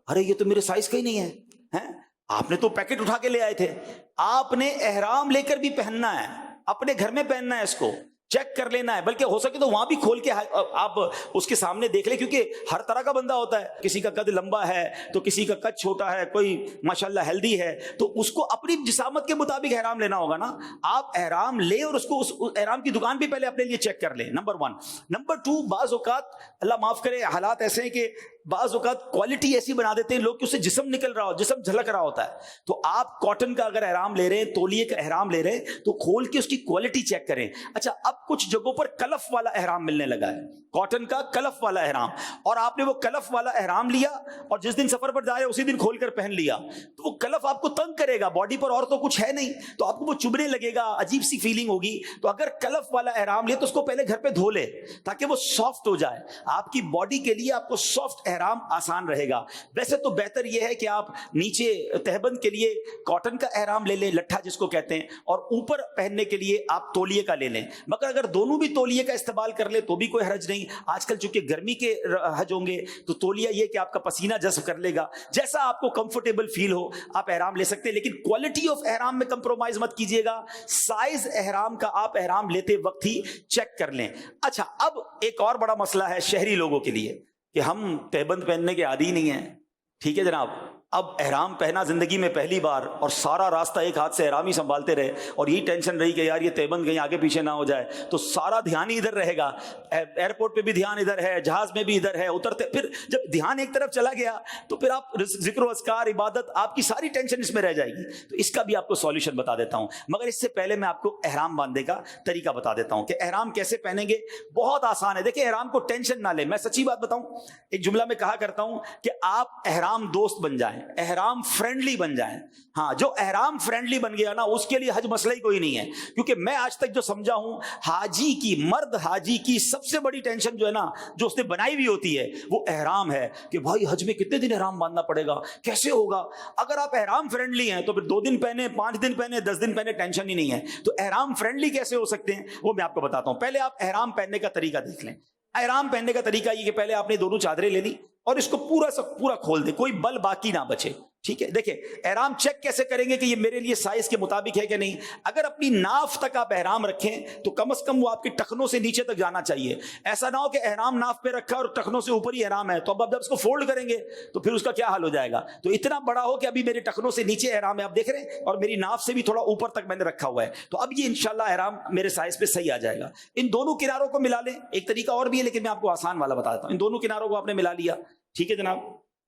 ارے یہ تو میرے سائز کا ہی نہیں ہے. آپ نے تو پیکٹ اٹھا کے لے آئے تھے. آپ نے احرام لے کر بھی پہننا ہے, اپنے گھر میں پہننا ہے, اس کو چیک کر لینا ہے, بلکہ ہو سکے تو وہاں بھی کھول کے آپ اس کے سامنے دیکھ لیں, کیونکہ ہر طرح کا بندہ ہوتا ہے, کسی کا قد لمبا ہے تو کسی کا قد چھوٹا ہے, کوئی ماشاءاللہ ہیلدی ہے, تو اس کو اپنی جسامت کے مطابق احرام لینا ہوگا نا. آپ احرام لیں اور اس کو اس احرام کی دکان بھی پہلے اپنے لیے چیک کر لیں. نمبر 1. نمبر 2, بعض اوقات اللہ معاف کرے حالات ایسے ہیں کہ بعض اوقات کوالٹی ایسی بنا دیتے ہیں لوگ کہ اس سے جسم نکل رہا ہو, جسم جھلک رہا ہوتا ہے. تو آپ کاٹن کا اگر احرام لے رہے ہیں, تولیے کا احرام لے رہے ہیں, تو کھول کے اس کی کوالٹی چیک کریں. اچھا, اب کچھ جگہوں پر کلف والا احرام ملنے لگا ہے, کاٹن کا کلف والا احرام, اور آپ نے وہ کلف والا احرام لیا اور جس دن سفر پر جا رہے اسی دن کھول کر پہن لیا, تو وہ کلف آپ کو تنگ کرے گا باڈی پر, اور تو کچھ ہے نہیں, تو آپ کو وہ چبھنے لگے گا, عجیب سی فیلنگ ہوگی. تو اگر کلف والا احرام لے تو اس کو پہلے گھر پہ دھو لے تاکہ وہ سافٹ ہو جائے. آپ کی باڈی کے لیے آپ کو سافٹ احرام آسان رہے گا. ویسے تو بہتر یہ ہے کہ آپ نیچے تہبند کے لیے کاٹن کا احرام لے لیں, لٹھا جس کو کہتے ہیں, اور اوپر پہننے کے لیے آپ تولیے کا لے لیں. مگر اگر دونوں بھی تولیے کا استعمال کر لے تو بھی کوئی حرج نہیں. آج کل چونکہ گرمی کے حج ہوں گے تو تولیہ یہ کہ آپ کا پسینہ جذب کر لے گا, جیسا آپ کو کمفرٹیبل فیل ہو آپ احرام لے سکتے ہیں. لیکن کوالٹی آف احرام میں کمپرومائز مت کیجیے گا, سائز احرام کا آپ احرام لیتے وقت ہی چیک کر لیں. اچھا, اب ایک اور بڑا مسئلہ ہے شہری لوگوں کے لیے کہ ہم تہبند پہننے کے عادی نہیں ہیں, ٹھیک ہے جناب. اب احرام پہنا زندگی میں پہلی بار, اور سارا راستہ ایک ہاتھ سے احرام ہی سنبھالتے رہے, اور یہی ٹینشن رہی کہ یار یہ تہبند کہیں آگے پیچھے نہ ہو جائے, تو سارا دھیان ہی ادھر رہے گا. ایئرپورٹ پہ بھی دھیان ادھر ہے, جہاز میں بھی ادھر ہے, اترتے پھر جب دھیان ایک طرف چلا گیا تو پھر آپ ذکر و اذکار عبادت آپ کی ساری ٹینشن اس میں رہ جائے گی. تو اس کا بھی آپ کو سولوشن بتا دیتا ہوں, مگر اس سے پہلے میں آپ کو احرام باندھنے کا طریقہ بتا دیتا ہوں کہ احرام کیسے پہنیں گے. بہت آسان ہے. دیکھیں, احرام کو ٹینشن نہ لیں. میں سچی بات بتاؤں, ایک جملہ میں کہا کرتا ہوں کہ آپ احرام دوست بن جائیں, احرام فرینڈلی بن جائیں. ہاں, جو احرام فرینڈلی بن گیا نا اس کے لیے حج مسئلہ ہی کوئی نہیں ہے. کیونکہ میں آج تک جو سمجھا ہوں, حاجی کی, مرد حاجی کی سب سے بڑی ٹینشن جو ہے نا, جو اس نے بنائی ہوئی ہوتی ہے, وہ احرام ہے کہ بھائی حج میں کتنے دن احرام باندھنا پڑے گا, کیسے ہوگا. اگر آپ احرام فرینڈلی ہیں تو پھر 2 دن پہنے, 5 دن پہنے, 10 دن پہنے, ٹینشن ہی نہیں ہے. تو احرام فرینڈلی کیسے ہو سکتے ہیں وہ میں آپ کو بتاتا ہوں. پہلے آپ احرام پہننے کا طریقہ دیکھ لیں. احرام پہننے کا طریقہ یہ کہ پہلے آپ نے دونوں چادریں لے لی اور اس کو پورا کھول دیں, کوئی بل باقی نہ بچے. ٹھیک ہے. دیکھیں احرام چیک کیسے کریں گے کہ یہ میرے لیے سائز کے مطابق ہے کہ نہیں. اگر اپنی ناف تک آپ احرام رکھیں تو کم از کم وہ آپ کے ٹخنوں سے نیچے تک جانا چاہیے. ایسا نہ ہو کہ احرام ناف پہ رکھا اور ٹخنوں سے اوپر ہی احرام ہے, تو اب جب اس کو فولڈ کریں گے تو پھر اس کا کیا حال ہو جائے گا. تو اتنا بڑا ہو کہ ابھی میرے ٹخنوں سے نیچے احرام ہے, آپ دیکھ رہے ہیں, اور میری ناف سے بھی تھوڑا اوپر تک میں نے رکھا ہوا ہے, تو اب یہ انشاءاللہ احرام میرے سائز پہ صحیح آ جائے گا. ان دونوں کناروں کو ملا لیں. ایک طریقہ اور بھی ہے لیکن میں آپ کو آسان والا بتا دیتا ہوں. ان دونوں کناروں کو آپ نے ملا لیا, ٹھیک ہے جناب.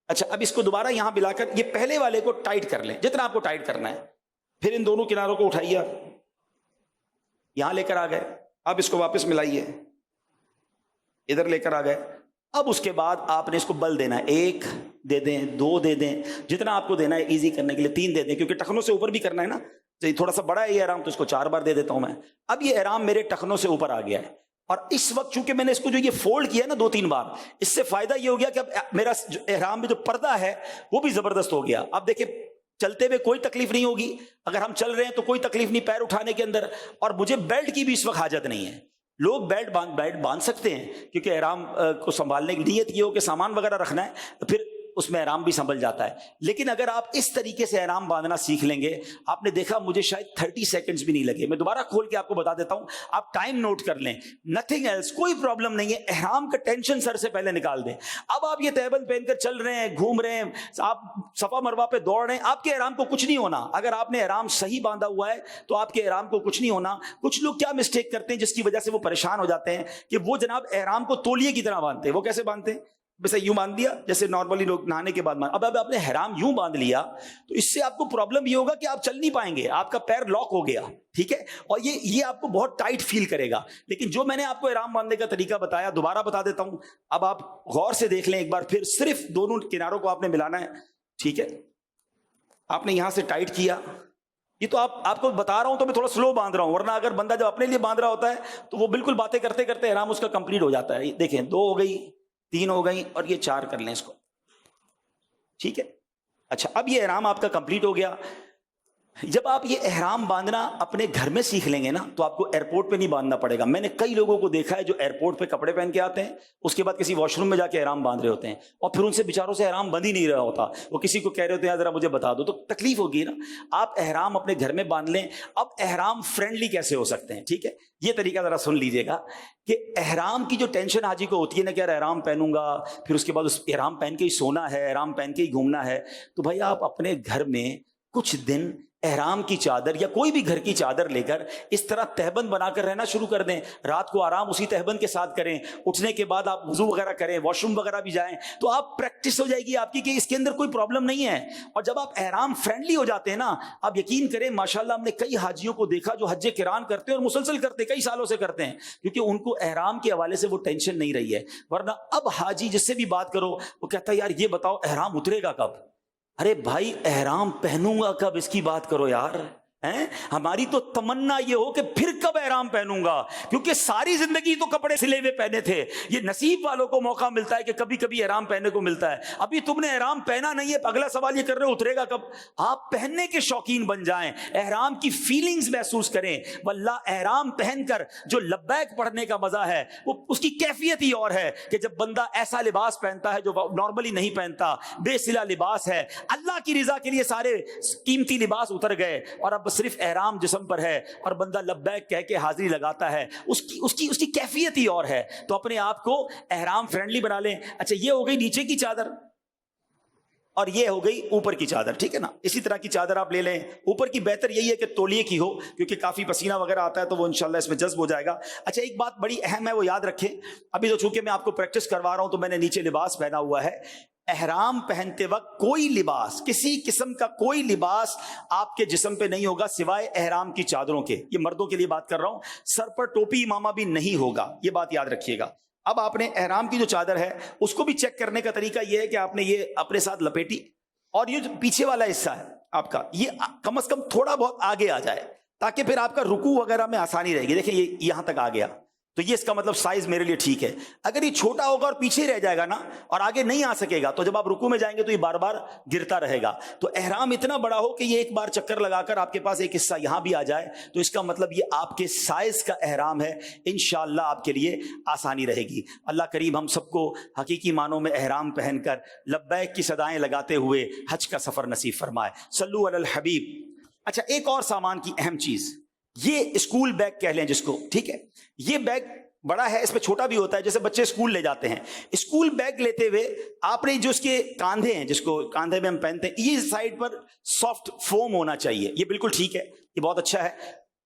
اچھا اب اس کو دوبارہ یہاں ملا کر یہ پہلے والے کو ٹائٹ کر لیں جتنا آپ کو ٹائٹ کرنا ہے. پھر ان دونوں کناروں کو اٹھائیے, یہاں لے کر آ گئے. اب اس کو واپس ملائیے, ادھر لے کر آ گئے. اب اس کے بعد آپ نے اس کو بل دینا ہے. 1 دے دیں, 2 دے دیں, جتنا آپ کو دینا ہے ایزی کرنے کے لیے. 3 دے دیں کیونکہ ٹخنوں سے اوپر بھی کرنا ہے نا, تھوڑا سا بڑا ہے یہ احرام, تو اس کو 4 بار دے دیتا ہوں میں. اب یہ احرام میرے ٹخنوں سے اوپر آ گیا ہے, اور اس وقت چونکہ میں نے اس کو جو یہ فولڈ کیا ہے نا 2-3 بار, اس سے فائدہ یہ ہو گیا کہ اب میرا احرام میں جو پردہ ہے وہ بھی زبردست ہو گیا. اب دیکھیں چلتے ہوئے کوئی تکلیف نہیں ہوگی, اگر ہم چل رہے ہیں تو کوئی تکلیف نہیں پیر اٹھانے کے اندر, اور مجھے بیلٹ کی بھی اس وقت حاجت نہیں ہے. لوگ بیلٹ باندھ سکتے ہیں کیونکہ احرام کو سنبھالنے کی نیت یہ ہو کہ سامان وغیرہ رکھنا ہے, تو پھر اس میں احرام بھی سنبھل جاتا ہے. لیکن اگر آپ اس طریقے سے احرام باندھنا سیکھ لیں گے, آپ نے دیکھا مجھے شاید 30 سیکنڈز بھی نہیں لگے. میں دوبارہ کھول کے آپ کو بتا دیتا ہوں, آپ ٹائم نوٹ کر لیں. نتھنگ ایلس, کوئی پرابلم نہیں ہے. احرام کا ٹینشن سر سے پہلے نکال دیں. اب آپ یہ تہبند پہن کر چل رہے ہیں, گھوم رہے ہیں, آپ صفا مروہ پہ دوڑ رہے ہیں, آپ کے احرام کو کچھ نہیں ہونا. اگر آپ نے احرام صحیح باندھا ہوا ہے تو آپ کے احرام کو کچھ نہیں ہونا. کچھ لوگ کیا مسٹیک کرتے ہیں جس کی وجہ سے وہ پریشان ہو جاتے ہیں کہ وہ جناب احرام کو تولیے کی طرح باندھتے ہیں. وہ کیسے باندھتے ہیں؟ بس یوں باندھ دیا جیسے نارملی لوگ نہانے کے بعد اب آپ نے احرام یوں باندھ لیا تو اس سے آپ کو پرابلم یہ ہوگا کہ آپ چل نہیں پائیں گے, آپ کا پیر لاک ہو گیا, ٹھیک ہے, اور یہ آپ کو بہت ٹائٹ فیل کرے گا. لیکن جو میں نے آپ کو احرام باندھنے کا طریقہ بتایا دوبارہ بتا دیتا ہوں. اب آپ غور سے دیکھ لیں ایک بار پھر, صرف دونوں کناروں کو آپ نے ملانا ہے, ٹھیک ہے. آپ نے یہاں سے ٹائٹ کیا, یہ تو آپ کو بتا رہا ہوں تو میں تھوڑا سلو باندھ رہا ہوں, ورنہ اگر بندہ جب اپنے لیے باندھ رہا ہوتا ہے تو وہ بالکل باتیں کرتے کرتے احرام اس کا کمپلیٹ ہو جاتا ہے. دیکھیں 2 ہو گئی, 3 ہو گئی, اور یہ 4 کر لیں اس کو, ٹھیک ہے. اچھا اب یہ احرام آپ کا کمپلیٹ ہو گیا. جب آپ یہ احرام باندھنا اپنے گھر میں سیکھ لیں گے نا تو آپ کو ایئرپورٹ پہ نہیں باندھنا پڑے گا. میں نے کئی لوگوں کو دیکھا ہے جو ایئرپورٹ پہ کپڑے پہن کے آتے ہیں, اس کے بعد کسی واش روم میں جا کے احرام باندھ رہے ہوتے ہیں, اور پھر ان سے بیچاروں سے احرام بند ہی نہیں رہا ہوتا. وہ کسی کو کہہ رہے ہوتے ہیں ذرا مجھے بتا دو, تو تکلیف ہوگی نا. آپ احرام اپنے گھر میں باندھ لیں. اب احرام فرینڈلی کیسے ہو سکتے ہیں, ٹھیک ہے, یہ طریقہ ذرا سن لیجئے گا کہ احرام کی جو ٹینشن حاجی کو ہوتی ہے نا کہ یار احرام پہنوں گا, پھر اس کے بعد اس احرام پہن کے ہی سونا ہے, احرام پہن کے ہی گھومنا ہے, تو بھائی آپ اپنے گھر میں کچھ دن احرام کی چادر یا کوئی بھی گھر کی چادر لے کر اس طرح تہبند بنا کر رہنا شروع کر دیں. رات کو آرام اسی تہبند کے ساتھ کریں, اٹھنے کے بعد آپ وضو وغیرہ کریں, واش روم وغیرہ بھی جائیں, تو آپ پریکٹس ہو جائے گی آپ کی کہ اس کے اندر کوئی پرابلم نہیں ہے. اور جب آپ احرام فرینڈلی ہو جاتے ہیں نا, آپ یقین کریں ماشاءاللہ ہم نے کئی حاجیوں کو دیکھا جو حج قران کرتے ہیں اور مسلسل کرتے ہیں, کئی سالوں سے کرتے ہیں, کیونکہ ان کو احرام کے حوالے سے وہ ٹینشن نہیں رہی ہے. ورنہ اب حاجی جس سے بھی بات کرو وہ کہتا ہے یار یہ بتاؤ احرام اترے گا کب. ارے بھائی احرام پہنوں گا کب, اس کی بات کرو یار. ہماری تو تمنا یہ ہو کہ پھر کب احرام پہنوں گا, کیونکہ ساری زندگی تو کپڑے سلے ہوئے پہنے تھے. یہ نصیب والوں کو موقع ملتا ہے کہ کبھی کبھی احرام پہننے کو ملتا ہے. ابھی تم نے احرام پہنا نہیں ہے, اگلا سوال یہ کر رہے ہو اترے گا کب. آپ پہننے کے شوقین بن جائیں, احرام کی فیلنگز محسوس کریں. واللہ احرام پہن کر جو لبیک پڑھنے کا مزہ ہے وہ اس کی کیفیت ہی اور ہے کہ جب بندہ ایسا لباس پہنتا ہے جو نارملی نہیں پہنتا, بے صلہ لباس ہے, اللہ کی رضا کے لیے سارے قیمتی لباس اتر گئے, اور اب صرف احرام جسم پر ہے اور بندہ لبیک کہہ کے حاضری لگاتا ہے, اس کی کیفیت ہی اور ہے. تو اپنے آپ کو احرام فرینڈلی بنا لیں. اچھا یہ ہو گئی نیچے کی چادر, اور یہ ہو گئی اوپر کی چادر, ٹھیک ہے نا. اسی طرح کی چادر آپ لے لیں. اوپر کی بہتر یہی ہے کہ تولیے کی ہو, کیونکہ کافی پسینہ وغیرہ آتا ہے تو وہ انشاءاللہ اس میں جذب ہو جائے گا. اچھا ایک بات بڑی اہم ہے, وہ یاد رکھیں. ابھی تو چونکہ میں آپ کو پریکٹس کروا رہا ہوں تو میں نے نیچے لباس پہنا ہوا ہے. احرام پہنتے وقت کوئی لباس, کسی قسم کا کوئی لباس آپ کے جسم پہ نہیں ہوگا سوائے احرام کی چادروں کے. یہ مردوں کے لیے بات کر رہا ہوں. سر پر ٹوپی امامہ بھی نہیں ہوگا, یہ بات یاد رکھیے گا. اب آپ نے احرام کی جو چادر ہے اس کو بھی چیک کرنے کا طریقہ یہ ہے کہ آپ نے یہ اپنے ساتھ لپیٹی, اور یہ جو پیچھے والا حصہ ہے آپ کا یہ کم از کم تھوڑا بہت آگے آ جائے, تاکہ پھر آپ کا رکوع وغیرہ میں آسانی رہے گی. دیکھیں یہ یہاں تک آ گیا, تو یہ اس کا مطلب سائز میرے لیے ٹھیک ہے. اگر یہ چھوٹا ہوگا اور پیچھے رہ جائے گا نا اور آگے نہیں آ سکے گا تو جب آپ رکوع میں جائیں گے تو یہ بار بار گرتا رہے گا. تو احرام اتنا بڑا ہو کہ یہ ایک بار چکر لگا کر آپ کے پاس ایک حصہ یہاں بھی آ جائے تو اس کا مطلب یہ آپ کے سائز کا احرام ہے. انشاءاللہ آپ کے لیے آسانی رہے گی. اللہ کریم ہم سب کو حقیقی معنوں میں احرام پہن کر لبیک کی صدائیں لگاتے ہوئے حج کا سفر نصیب فرمائے. صلو علی الحبیب. اچھا ایک اور سامان کی اہم چیز, یہ اسکول بیگ کہہ لیں جس کو, ٹھیک ہے, یہ بیگ بڑا ہے, اس میں چھوٹا بھی ہوتا ہے, جیسے بچے اسکول لے جاتے ہیں. اسکول بیگ لیتے ہوئے آپ نے جو اس کے کاندھے ہیں, جس کو کاندھے میں ہم پہنتے ہیں, یہ سائڈ پر سافٹ فوم ہونا چاہیے. یہ بالکل ٹھیک ہے, یہ بہت اچھا ہے.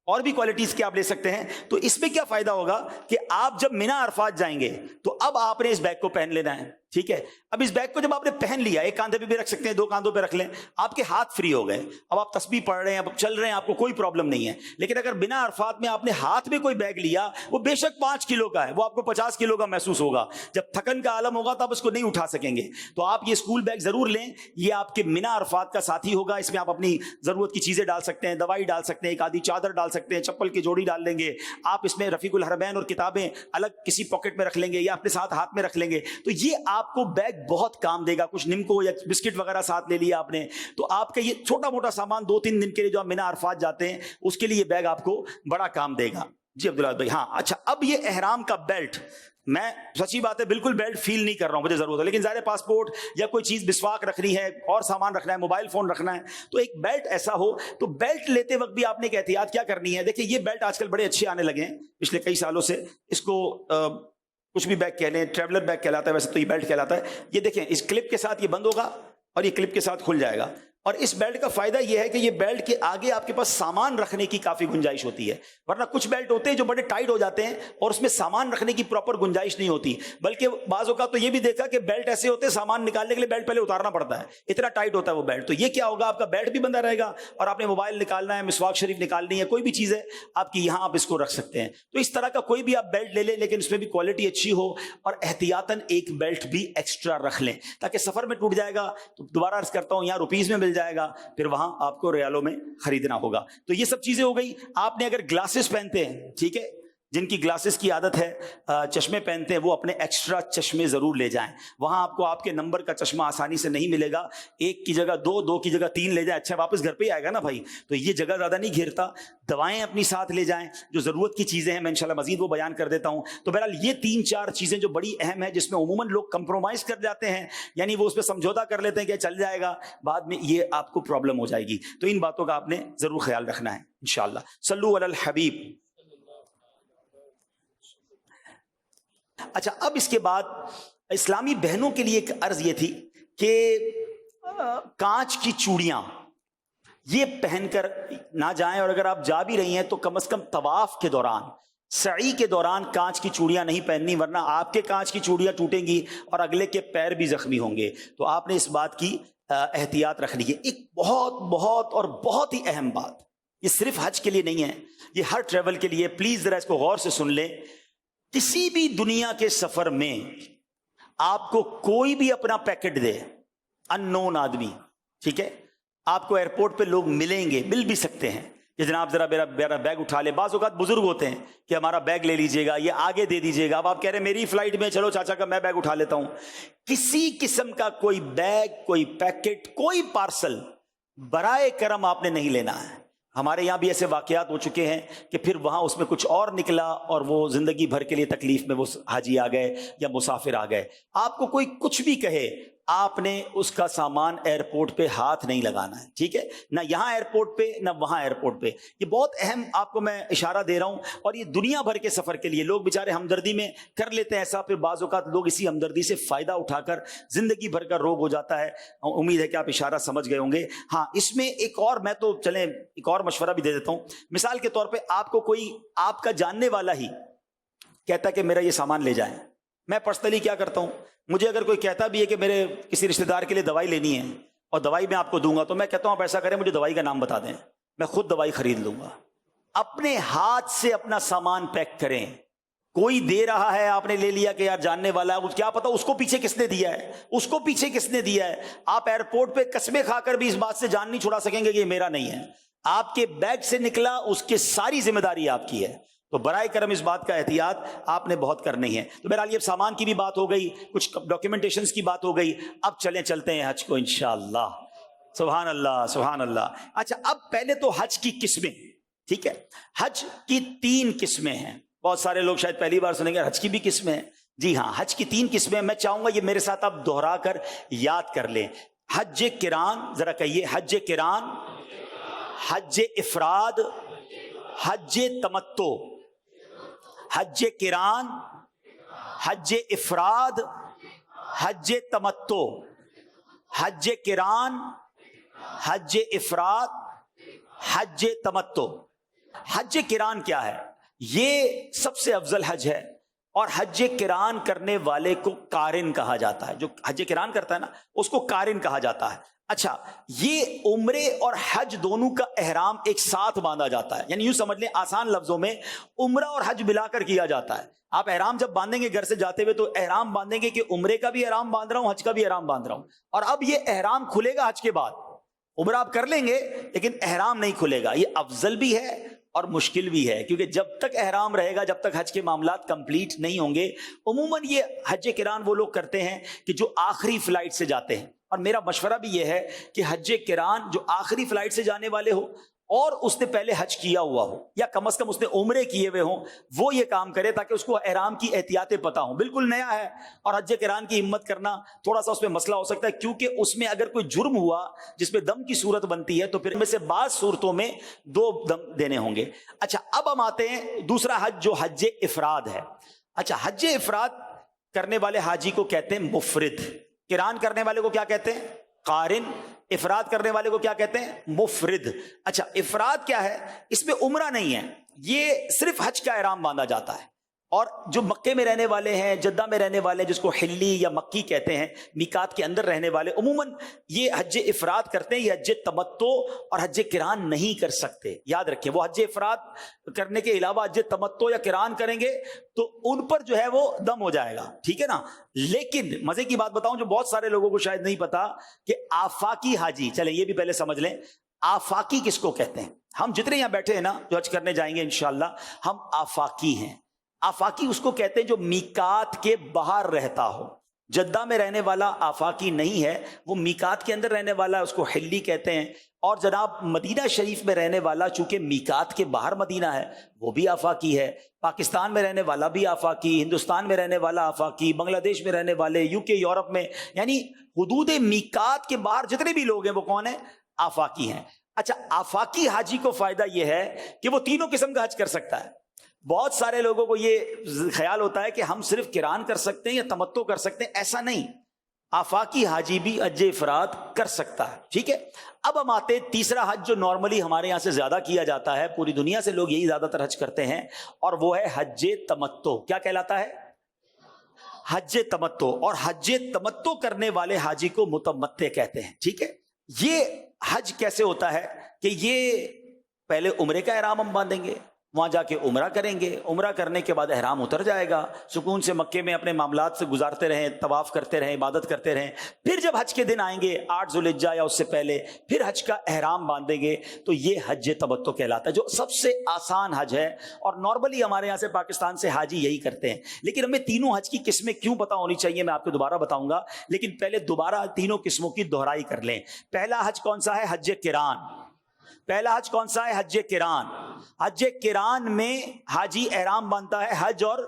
اور بھی کوالٹیز کے آپ لے سکتے ہیں. تو اس میں کیا فائدہ ہوگا کہ آپ جب مینا عرفات جائیں گے تو اب آپ نے اس بیگ کو پہن لینا ہے, ٹھیک ہے. اب اس بیگ کو جب آپ نے پہن لیا, ایک کاندھے پہ بھی رکھ سکتے ہیں, دو کاندھوں پہ رکھ لیں, آپ کے ہاتھ فری ہو گئے. اب آپ تسبیح پڑھ رہے ہیں, اب چل رہے ہیں, آپ کو کوئی پرابلم نہیں ہے. لیکن اگر بنا عرفات میں آپ نے ہاتھ میں کوئی بیگ لیا, وہ بے شک 5 کلو کا ہے, وہ آپ کو 50 کلو کا محسوس ہوگا. جب تھکن کا عالم ہوگا تو آپ اس کو نہیں اٹھا سکیں گے. تو آپ یہ اسکول بیگ ضرور لیں, یہ آپ کے بنا عرفات کا ساتھی ہوگا. اس میں آپ اپنی ضرورت کی چیزیں ڈال سکتے ہیں, دوائی ڈال سکتے ہیں, ایک آدھی چادر ڈال سکتے ہیں, چپل کی جوڑی ڈال لیں گے آپ. اس میں رفیق الحرمین اور کتابیں الگ کسی پاکٹ میں رکھ لیں گے یا اپنے ساتھ ہاتھ میں رکھ لیں گے. تو یہ آپ کو بیگ بہت کام دے گا. کچھ نمکو یا بسکٹ وغیرہ ساتھ لے لیا آپ نے, تو آپ کا یہ چھوٹا موٹا سامان 2-3 دن کے لیے جو آپ مینا عرفات جاتے ہیں اس کے لیے یہ بیگ آپ کو بڑا کام دے گا. جی عبداللہ بھائی. ہاں اچھا, اب یہ احرام کا بیلٹ, میں سچی بات ہے بالکل بیلٹ فیل نہیں کر رہا ہوں, مجھے ضرورت ہے, لیکن ظاہر پاسپورٹ یا کوئی چیز مسواک رکھنی ہے, اور سامان رکھنا ہے, موبائل فون رکھنا ہے, تو ایک بیلٹ ایسا ہو. تو بیلٹ لیتے وقت بھی آپ نے ایک احتیاط کیا کرنی ہے. دیکھیں یہ بیلٹ آج کل بڑے اچھے آنے لگے ہیں پچھلے کئی سالوں سے. اس کو کچھ بھی بیگ کہہ لیں, ٹریولر بیگ کہلاتا ہے, ویسے تو یہ بیلٹ کہلاتا ہے. یہ دیکھیں اس کلپ کے ساتھ یہ بند ہوگا اور یہ کلپ کے ساتھ کھل جائے گا. اور اس بیلٹ کا فائدہ یہ ہے کہ یہ بیلٹ کے آگے آپ کے پاس سامان رکھنے کی کافی گنجائش ہوتی ہے. ورنہ کچھ بیلٹ ہوتے ہیں جو بڑے ٹائٹ ہو جاتے ہیں اور اس میں سامان رکھنے کی پراپر گنجائش نہیں ہوتی. بلکہ بعض اوقات تو یہ بھی دیکھا کہ بیلٹ ایسے ہوتے ہیں سامان نکالنے کے لیے بیلٹ پہلے اتارنا پڑتا ہے, اتنا ٹائٹ ہوتا ہے وہ بیلٹ. تو یہ کیا ہوگا, آپ کا بیلٹ بھی بندہ رہے گا اور آپ نے موبائل نکالنا ہے, مسواک شریف نکالنی ہے, کوئی بھی چیز ہے آپ کی, یہاں آپ اس کو رکھ سکتے ہیں. تو اس طرح کا کوئی بھی آپ بیلٹ لے لیں, لیکن اس میں بھی کوالٹی اچھی ہو, اور احتیاطاً ایک بیلٹ بھی ایکسٹرا رکھ لیں تاکہ سفر میں ٹوٹ جائے گا تو دوبارہ عرض کرتا ہوں یہاں روپیز میں مل جائے گا, پھر وہاں آپ کو ریالوں میں خریدنا ہوگا. تو یہ سب چیزیں ہو گئی. آپ نے اگر گلاسز پہنتے ہیں, ٹھیک ہے, جن کی گلاسز کی عادت ہے, چشمے پہنتے ہیں, وہ اپنے ایکسٹرا چشمے ضرور لے جائیں. وہاں آپ کو آپ کے نمبر کا چشمہ آسانی سے نہیں ملے گا. ایک کی جگہ 2, 2 کی جگہ 3 لے جائیں. اچھا واپس گھر پہ ہی آئے گا نا بھائی, تو یہ جگہ زیادہ نہیں گھیرتا. دوائیں اپنی ساتھ لے جائیں, جو ضرورت کی چیزیں ہیں میں انشاءاللہ مزید وہ بیان کر دیتا ہوں. تو بہرحال یہ 3-4 چیزیں جو بڑی اہم ہیں, جس میں عموماً لوگ کمپرومائز کر جاتے ہیں, یعنی وہ اس پہ سمجھوتا کر لیتے ہیں کہ چل جائے گا, بعد میں یہ آپ کو پرابلم ہو جائے گی. تو ان باتوں کا آپ نے ضرور خیال رکھنا ہے انشاءاللہ. صلو علی الحبیب. اچھا اب اس کے بعد اسلامی بہنوں کے لیے ایک عرض یہ تھی کہ کانچ کی چوڑیاں یہ پہن کر نہ جائیں, اور اگر آپ جا بھی رہی ہیں تو کم از کم طواف کے دوران, سعی کے دوران کانچ کی چوڑیاں نہیں پہننی, ورنہ آپ کے کانچ کی چوڑیاں ٹوٹیں گی اور اگلے کے پیر بھی زخمی ہوں گے. تو آپ نے اس بات کی احتیاط رکھنی ہے. ایک بہت بہت اور بہت ہی اہم بات, یہ صرف حج کے لیے نہیں ہے, یہ ہر ٹریول کے لیے. پلیز ذرا اس کو غور سے سن لیں. کسی بھی دنیا کے سفر میں آپ کو کوئی بھی اپنا پیکٹ دے, ان نون آدمی, ٹھیک ہے, آپ کو ایئرپورٹ پہ لوگ ملیں گے, مل بھی سکتے ہیں کہ جناب ذرا میرا بیگ اٹھا لے. بعض اوقات بزرگ ہوتے ہیں کہ ہمارا بیگ لے لیجئے گا, یہ آگے دے دیجئے گا. اب آپ کہہ رہے ہیں میری فلائٹ میں, چلو چاچا کا میں بیگ اٹھا لیتا ہوں. کسی قسم کا کوئی بیگ, کوئی پیکٹ, کوئی پارسل برائے کرم آپ نے نہیں لینا ہے. ہمارے یہاں بھی ایسے واقعات ہو چکے ہیں کہ پھر وہاں اس میں کچھ اور نکلا اور وہ زندگی بھر کے لیے تکلیف میں وہ حاجی آ گئے یا مسافر آ گئے. آپ کو کوئی کچھ بھی کہے, آپ نے اس کا سامان ایئرپورٹ پہ ہاتھ نہیں لگانا ہے, ٹھیک ہے, نہ یہاں ایئرپورٹ پہ نہ وہاں ایئرپورٹ پہ. یہ بہت اہم آپ کو میں اشارہ دے رہا ہوں, اور یہ دنیا بھر کے سفر کے لیے. لوگ بیچارے ہمدردی میں کر لیتے ہیں ایسا, پھر بعض اوقات لوگ اسی ہمدردی سے فائدہ اٹھا کر زندگی بھر کا روگ ہو جاتا ہے. امید ہے کہ آپ اشارہ سمجھ گئے ہوں گے. ہاں اس میں ایک اور, میں تو چلیں ایک اور مشورہ بھی دے دیتا ہوں. مثال کے طور پہ آپ کو کوئی آپ کا جاننے والا ہی کہتا ہے کہ میرا یہ سامان لے جائیں. میں پرسنلی کیا کرتا ہوں, مجھے اگر کوئی کہتا بھی ہے کہ میرے کسی رشتہ دار کے لیے دوائی لینی ہے اور دوائی میں آپ کو دوں گا, تو میں کہتا ہوں آپ ایسا کریں, مجھے دوائی کا نام بتا دیں, میں خود دوائی خرید لوں گا. اپنے ہاتھ سے اپنا سامان پیک کریں. کوئی دے رہا ہے, آپ نے لے لیا کہ یار جاننے والا ہے, کیا پتا اس کو پیچھے کس نے دیا ہے, اس کو پیچھے کس نے دیا ہے. آپ ایئرپورٹ پہ قسمیں کھا کر بھی اس بات سے جان نہیں چھڑا سکیں گے کہ یہ میرا نہیں ہے. آپ کے بیگ سے نکلا, اس کے ساری ذمہ داری آپ کی ہے. تو برائے کرم اس بات کا احتیاط آپ نے بہت کرنی ہے. تو بہرحال یہ سامان کی بھی بات ہو گئی, کچھ ڈاکیومنٹیشنز کی بات ہو گئی. اب چلتے ہیں حج کو انشاءاللہ. سبحان اللہ سبحان اللہ. اچھا, اب پہلے تو حج کی قسمیں, ٹھیک ہے. حج کی 3 قسمیں ہیں. بہت سارے لوگ شاید پہلی بار سنیں گے حج کی بھی قسمیں ہیں. جی ہاں, حج کی 3 قسمیں. میں چاہوں گا یہ میرے ساتھ آپ دہرا کر یاد کر لیں. حج قران, ذرا کہیے حج قران, حج افراد, حج تمتع. حج قران, حج افراد, حج تمتع. حج قران, حج افراد, حج تمتع. حج قران کیا ہے؟ یہ سب سے افضل حج ہے, اور حج قران کرنے والے کو قارن کہا جاتا ہے. جو حج قران کرتا ہے نا, اس کو قارن کہا جاتا ہے. اچھا, یہ عمرے اور حج دونوں کا احرام ایک ساتھ باندھا جاتا ہے. یعنی یوں سمجھ لیں آسان لفظوں میں, عمرہ اور حج ملا کر کیا جاتا ہے. آپ احرام جب باندھیں گے گھر سے جاتے ہوئے, تو احرام باندھیں گے کہ عمرے کا بھی احرام باندھ رہا ہوں, حج کا بھی احرام باندھ رہا ہوں. اور اب یہ احرام کھلے گا حج کے بعد. عمرہ آپ کر لیں گے لیکن احرام نہیں کھلے گا. یہ افضل بھی ہے اور مشکل بھی ہے, کیونکہ جب تک احرام رہے گا, جب تک حج کے معاملات کمپلیٹ نہیں ہوں گے. عموماً یہ حج قران وہ لوگ کرتے ہیں کہ جو آخری فلائٹ سے جاتے ہیں, اور میرا مشورہ بھی یہ ہے کہ حج قران جو آخری فلائٹ سے جانے والے ہو اور اس نے پہلے حج کیا ہوا ہو, یا کم از کم اس نے عمرے کیے ہوئے ہوں, وہ یہ کام کرے تاکہ اس کو احرام کی احتیاطیں پتہ ہوں. بالکل نیا ہے, اور حج قران کی ہمت کرنا تھوڑا سا اس میں مسئلہ ہو سکتا ہے, کیونکہ اس میں اگر کوئی جرم ہوا جس میں دم کی صورت بنتی ہے, تو پھر میں سے بعض صورتوں میں 2 دم دینے ہوں گے. اچھا, اب ہم آتے ہیں دوسرا حج جو حج افراد ہے. اچھا, حج افراد کرنے والے حاجی کو کہتے ہیں مفرد. قران کرنے والے کو کیا کہتے ہیں؟ قارن. افراد کرنے والے کو کیا کہتے ہیں؟ مفرد. اچھا, افراد کیا ہے؟ اس میں عمرہ نہیں ہے, یہ صرف حج کا احرام باندھا جاتا ہے. اور جو مکے میں رہنے والے ہیں, جدہ میں رہنے والے ہیں, جس کو حلی یا مکی کہتے ہیں, میقات کے اندر رہنے والے, عموماً یہ حج افراد کرتے ہیں. یہ حج تمتع اور حج قران نہیں کر سکتے. یاد رکھیں, وہ حج افراد کرنے کے علاوہ حج تمتع یا قران کریں گے تو ان پر جو ہے وہ دم ہو جائے گا, ٹھیک ہے نا. لیکن مزے کی بات بتاؤں جو بہت سارے لوگوں کو شاید نہیں پتا, کہ آفاقی حاجی, چلیں یہ بھی پہلے سمجھ لیں, آفاقی کس کو کہتے ہیں؟ ہم جتنے یہاں بیٹھے ہیں نا جو حج کرنے جائیں گے انشاءاللہ, ہم آفاقی ہیں. آفاقی اس کو کہتے ہیں جو میقات کے باہر رہتا ہو. جدہ میں رہنے والا آفاقی نہیں ہے, وہ میقات کے اندر رہنے والا, اس کو حلی کہتے ہیں. اور جناب مدینہ شریف میں رہنے والا چونکہ میقات کے باہر مدینہ ہے, وہ بھی آفاقی ہے. پاکستان میں رہنے والا بھی آفاقی, ہندوستان میں رہنے والا آفاقی, بنگلہ دیش میں رہنے والے, UK یورپ میں, یعنی حدود میقات کے باہر جتنے بھی لوگ ہیں وہ کون ہیں؟ آفاقی ہیں. اچھا, آفاقی حاجی کو فائدہ یہ ہے کہ وہ تینوں قسم کا حج کر سکتا ہے. بہت سارے لوگوں کو یہ خیال ہوتا ہے کہ ہم صرف قران کر سکتے ہیں یا تمتع کر سکتے ہیں. ایسا نہیں, آفاقی حاجی بھی حج افراد کر سکتا ہے, ٹھیک ہے. اب ہم آتے تیسرا حج جو نارملی ہمارے یہاں سے زیادہ کیا جاتا ہے, پوری دنیا سے لوگ یہی زیادہ تر حج کرتے ہیں, اور وہ ہے حج تمتع. کیا کہلاتا ہے؟ حج تمتع. اور حج تمتع کرنے والے حاجی کو متمتع کہتے ہیں, ٹھیک ہے. یہ حج کیسے ہوتا ہے کہ یہ پہلے عمرے کا احرام ہم باندھیں گے, وہاں جا کے عمرہ کریں گے, عمرہ کرنے کے بعد احرام اتر جائے گا, سکون سے مکے میں اپنے معاملات سے گزارتے رہیں, طواف کرتے رہیں, عبادت کرتے رہیں. پھر جب حج کے دن آئیں گے 8 ذوالحجہ یا اس سے پہلے, پھر حج کا احرام باندھیں گے, تو یہ حج تمتع کہلاتا ہے, جو سب سے آسان حج ہے. اور نارملی ہمارے یہاں سے پاکستان سے حاجی یہی کرتے ہیں. لیکن ہمیں تینوں حج کی قسمیں کیوں پتہ ہونی چاہیے میں آپ کو دوبارہ بتاؤں گا, لیکن پہلے دوبارہ تینوں قسموں کی دہرائی کر لیں. پہلا حج کون سا ہے؟ حج قران. پہلا حج کون سا ہے؟ حج قران. حج قران میں حاجی احرام باندھتا ہے, حج اور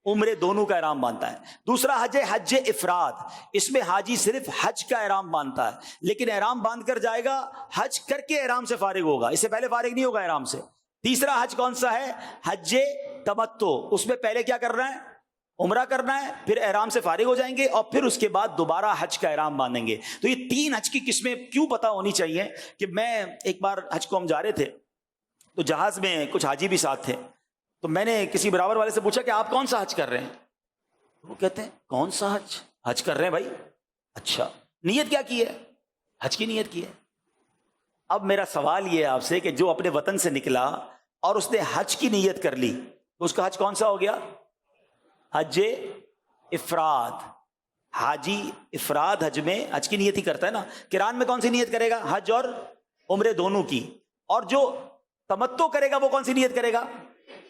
عمرے دونوں کا احرام باندھتا ہے. دوسرا حج ہے حج افراد. اس میں حاجی صرف حج کا احرام باندھتا ہے, لیکن احرام باندھ کر جائے گا, حج کر کے احرام سے فارغ ہوگا, اس سے پہلے فارغ نہیں ہوگا احرام سے. تیسرا حج کون سا ہے؟ حج تمتع. اس میں پہلے کیا کرنا ہے؟ عمرہ کرنا ہے, پھر احرام سے فارغ ہو جائیں گے, اور پھر اس کے بعد دوبارہ حج کا احرام باندھیں گے. تو یہ 3 حج کی قسمیں کیوں پتہ ہونی چاہیے. کہ میں ایک بار حج کو ہم جا رہے تھے, تو جہاز میں کچھ حاجی بھی ساتھ تھے, تو میں نے کسی برابر والے سے پوچھا کہ آپ کون سا حج کر رہے ہیں؟ وہ کہتے ہیں کون سا حج؟ حج کر رہے ہیں بھائی. اچھا, نیت کیا کی ہے؟ حج کی نیت کی ہے. اب میرا سوال یہ ہے آپ سے کہ جو اپنے وطن سے نکلا اور اس نے حج کی نیت کر لی, تو اس کا حج کون سا ہو گیا؟ حج افراد. حاجی افراد حج میں حج کی نیت ہی کرتا ہے نا. قران میں کون سی نیت کرے گا؟ حج اور عمرے دونوں کی. اور جو تمتع کرے گا وہ کون سی نیت کرے گا؟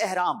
ihram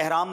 ihram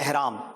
ihram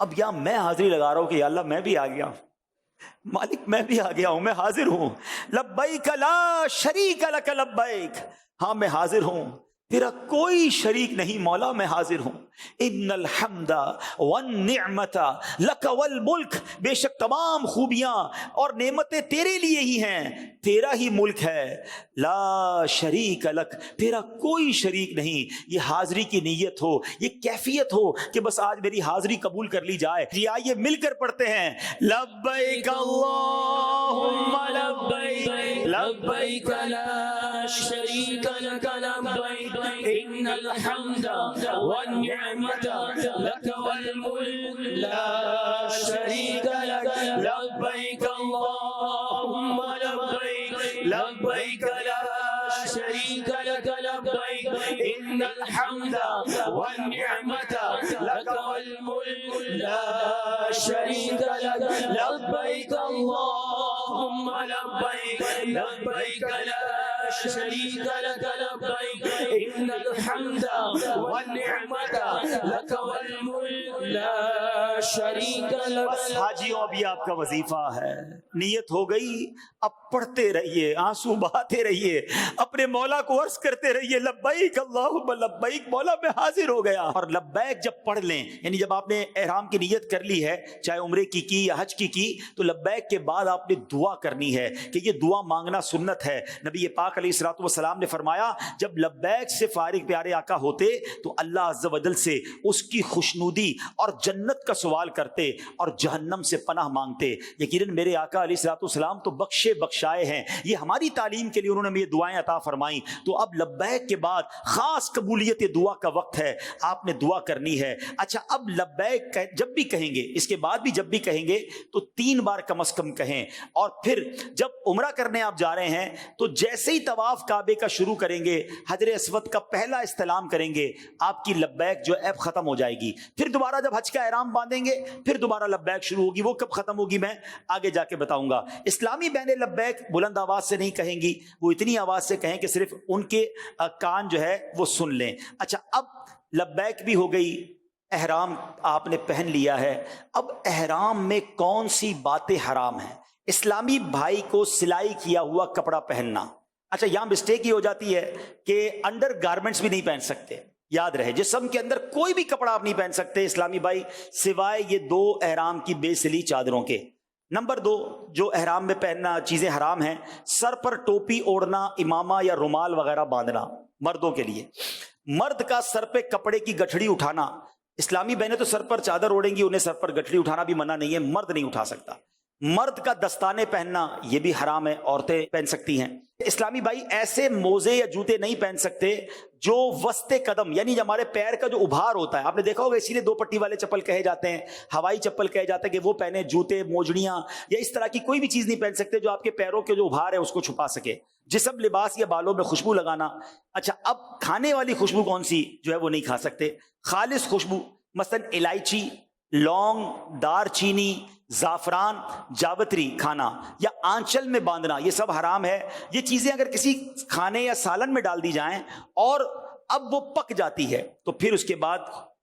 اب یہاں میں حاضری لگا رہا ہوں کہ یا اللہ میں بھی آ گیا ہوں، مالک میں بھی آ گیا ہوں، میں حاضر ہوں، لبیک لا شریک لک لبیک، ہاں میں حاضر ہوں، تیرا کوئی شریک نہیں مولا، میں حاضر ہوں، ان الحمد والنعمت لک والملک، بے شک تمام خوبیاں اور نعمتیں تیرے لیے ہی ہیں، تیرا ہی ملک ہے، لا شریک لک، تیرا کوئی شریک نہیں۔ یہ حاضری کی نیت ہو، یہ کیفیت ہو کہ بس آج میری حاضری قبول کر لی جائے۔ جی آئیے مل کر پڑھتے ہیں، لبیک اللہم لبیک لبیک لا شریک لک لبیک ان الحمد والنعمت لک والملک لا شریک لک لبیک اللہم لبیک لبیک لا شریک لک لبیک ان الحمد والنعمت لک والملک لا شریک لک لبیک اللہم لبیک لبیک لا شریک لک لبیک ان الحمد والنعمت لک والملک لا شریک لک۔ بس حاجیوں ابھی آپ کا وظیفہ ہے، نیت ہو گئی، اب پڑھتے رہیے، آنسو بہاتے رہیے، اپنے مولا کو عرض کرتے رہیے لبیک اللہم لبیک، مولا میں حاضر ہو گیا۔ اور لبیک جب پڑھ لیں، یعنی جب آپ نے احرام کی نیت کر لی ہے، چاہے عمرے کی یا حج کی، تو لبیک کے بعد آپ نے دعا کرنی ہے کہ یہ دعا مانگنا سنت ہے۔ نبی پاک علیہ الصلوۃ والسلام نے فرمایا جب لبیک سے فارغ پیارے آقا ہوتے تو اللہ عز و جل سے اس کی خوشنودی اور جنت کا سوال کرتے اور جہنم سے پناہ مانگتے۔ یقیناً میرے آقا علیہ الصلوۃ والسلام تو بخشے بخشائے ہیں، یہ ہماری تعلیم کے لیے انہوں نے ہمیں یہ دعائیں عطا فرمائیں۔ تو اب لبیک کے بعد خاص قبولیت دعا کا وقت ہے، آپ نے دعا کرنی ہے۔ اچھا اب لبیک جب بھی کہیں گے، اس کے بعد بھی جب بھی کہیں گے تو 3 بار کم از کم کہیں، اور پھر جب عمرہ کرنے آپ جا رہے ہیں تو جیسے ہی طواف کعبے کا شروع کریں گے، حجر اسود کا پہلا استلام کریں گے، آپ کی لبیک جو ایپ ختم ہو جائے گی۔ پھر دوبارہ جب حج کا احرام باندھیں گے پھر دوبارہ لبیک شروع ہوگی، وہ کب ختم ہوگی میں آگے جا کے بتاؤں گا۔ اسلامی بہنیں لبیک بلند آواز سے نہیں کہیں گی، وہ اتنی آواز سے کہیں کہ صرف ان کے کان جو ہے وہ سن لیں۔ اچھا اب لبیک بھی ہو گئی، احرام آپ نے پہن لیا ہے، اب احرام میں کون سی باتیں حرام ہیں؟ اسلامی بھائی کو سلائی کیا ہوا کپڑا پہننا۔ اچھا یہاں مسٹیک یہ ہو جاتی ہے کہ انڈر گارمنٹس بھی نہیں پہن سکتے، یاد رہے جسم کے اندر کوئی بھی کپڑا آپ نہیں پہن سکتے اسلامی بھائی، سوائے یہ 2 احرام کی بے سلی چادروں کے۔ نمبر 2 جو احرام میں پہننا چیزیں حرام ہیں، سر پر ٹوپی اوڑھنا، امامہ یا رومال وغیرہ باندھنا مردوں کے لیے۔ مرد کا سر پہ کپڑے کی گٹھڑی اٹھانا، اسلامی بہنیں تو سر پر چادر اوڑھیں گی، انہیں سر پر گٹھڑی اٹھانا بھی منع نہیں ہے، مرد نہیں اٹھا سکتا۔ مرد کا دستانے پہننا یہ بھی حرام ہے، عورتیں پہن سکتی ہیں۔ اسلامی بھائی ایسے موزے یا جوتے نہیں پہن سکتے جو وسط قدم، یعنی ہمارے پیر کا جو ابھار ہوتا ہے، آپ نے دیکھا ہوگا اسی لیے 2 پٹی والے چپل کہے جاتے ہیں، ہوائی چپل کہے جاتے ہیں کہ وہ پہنے، جوتے موجڑیاں یا اس طرح کی کوئی بھی چیز نہیں پہن سکتے جو آپ کے پیروں کے جو ابھار ہے اس کو چھپا سکے۔ جسم، لباس یا بالوں میں خوشبو لگانا۔ اچھا اب کھانے والی خوشبو کون سی جو ہے وہ نہیں کھا سکتے، خالص خوشبو مثلا الائچی، لونگ، دار چینی، زعفران، جاوتری کھانا یا آنچل میں باندھنا، یہ سب حرام ہے۔ یہ چیزیں اگر کسی کھانے یا سالن میں ڈال دی جائیں اور اب وہ پک جاتی ہے تو پھر اس کے بعد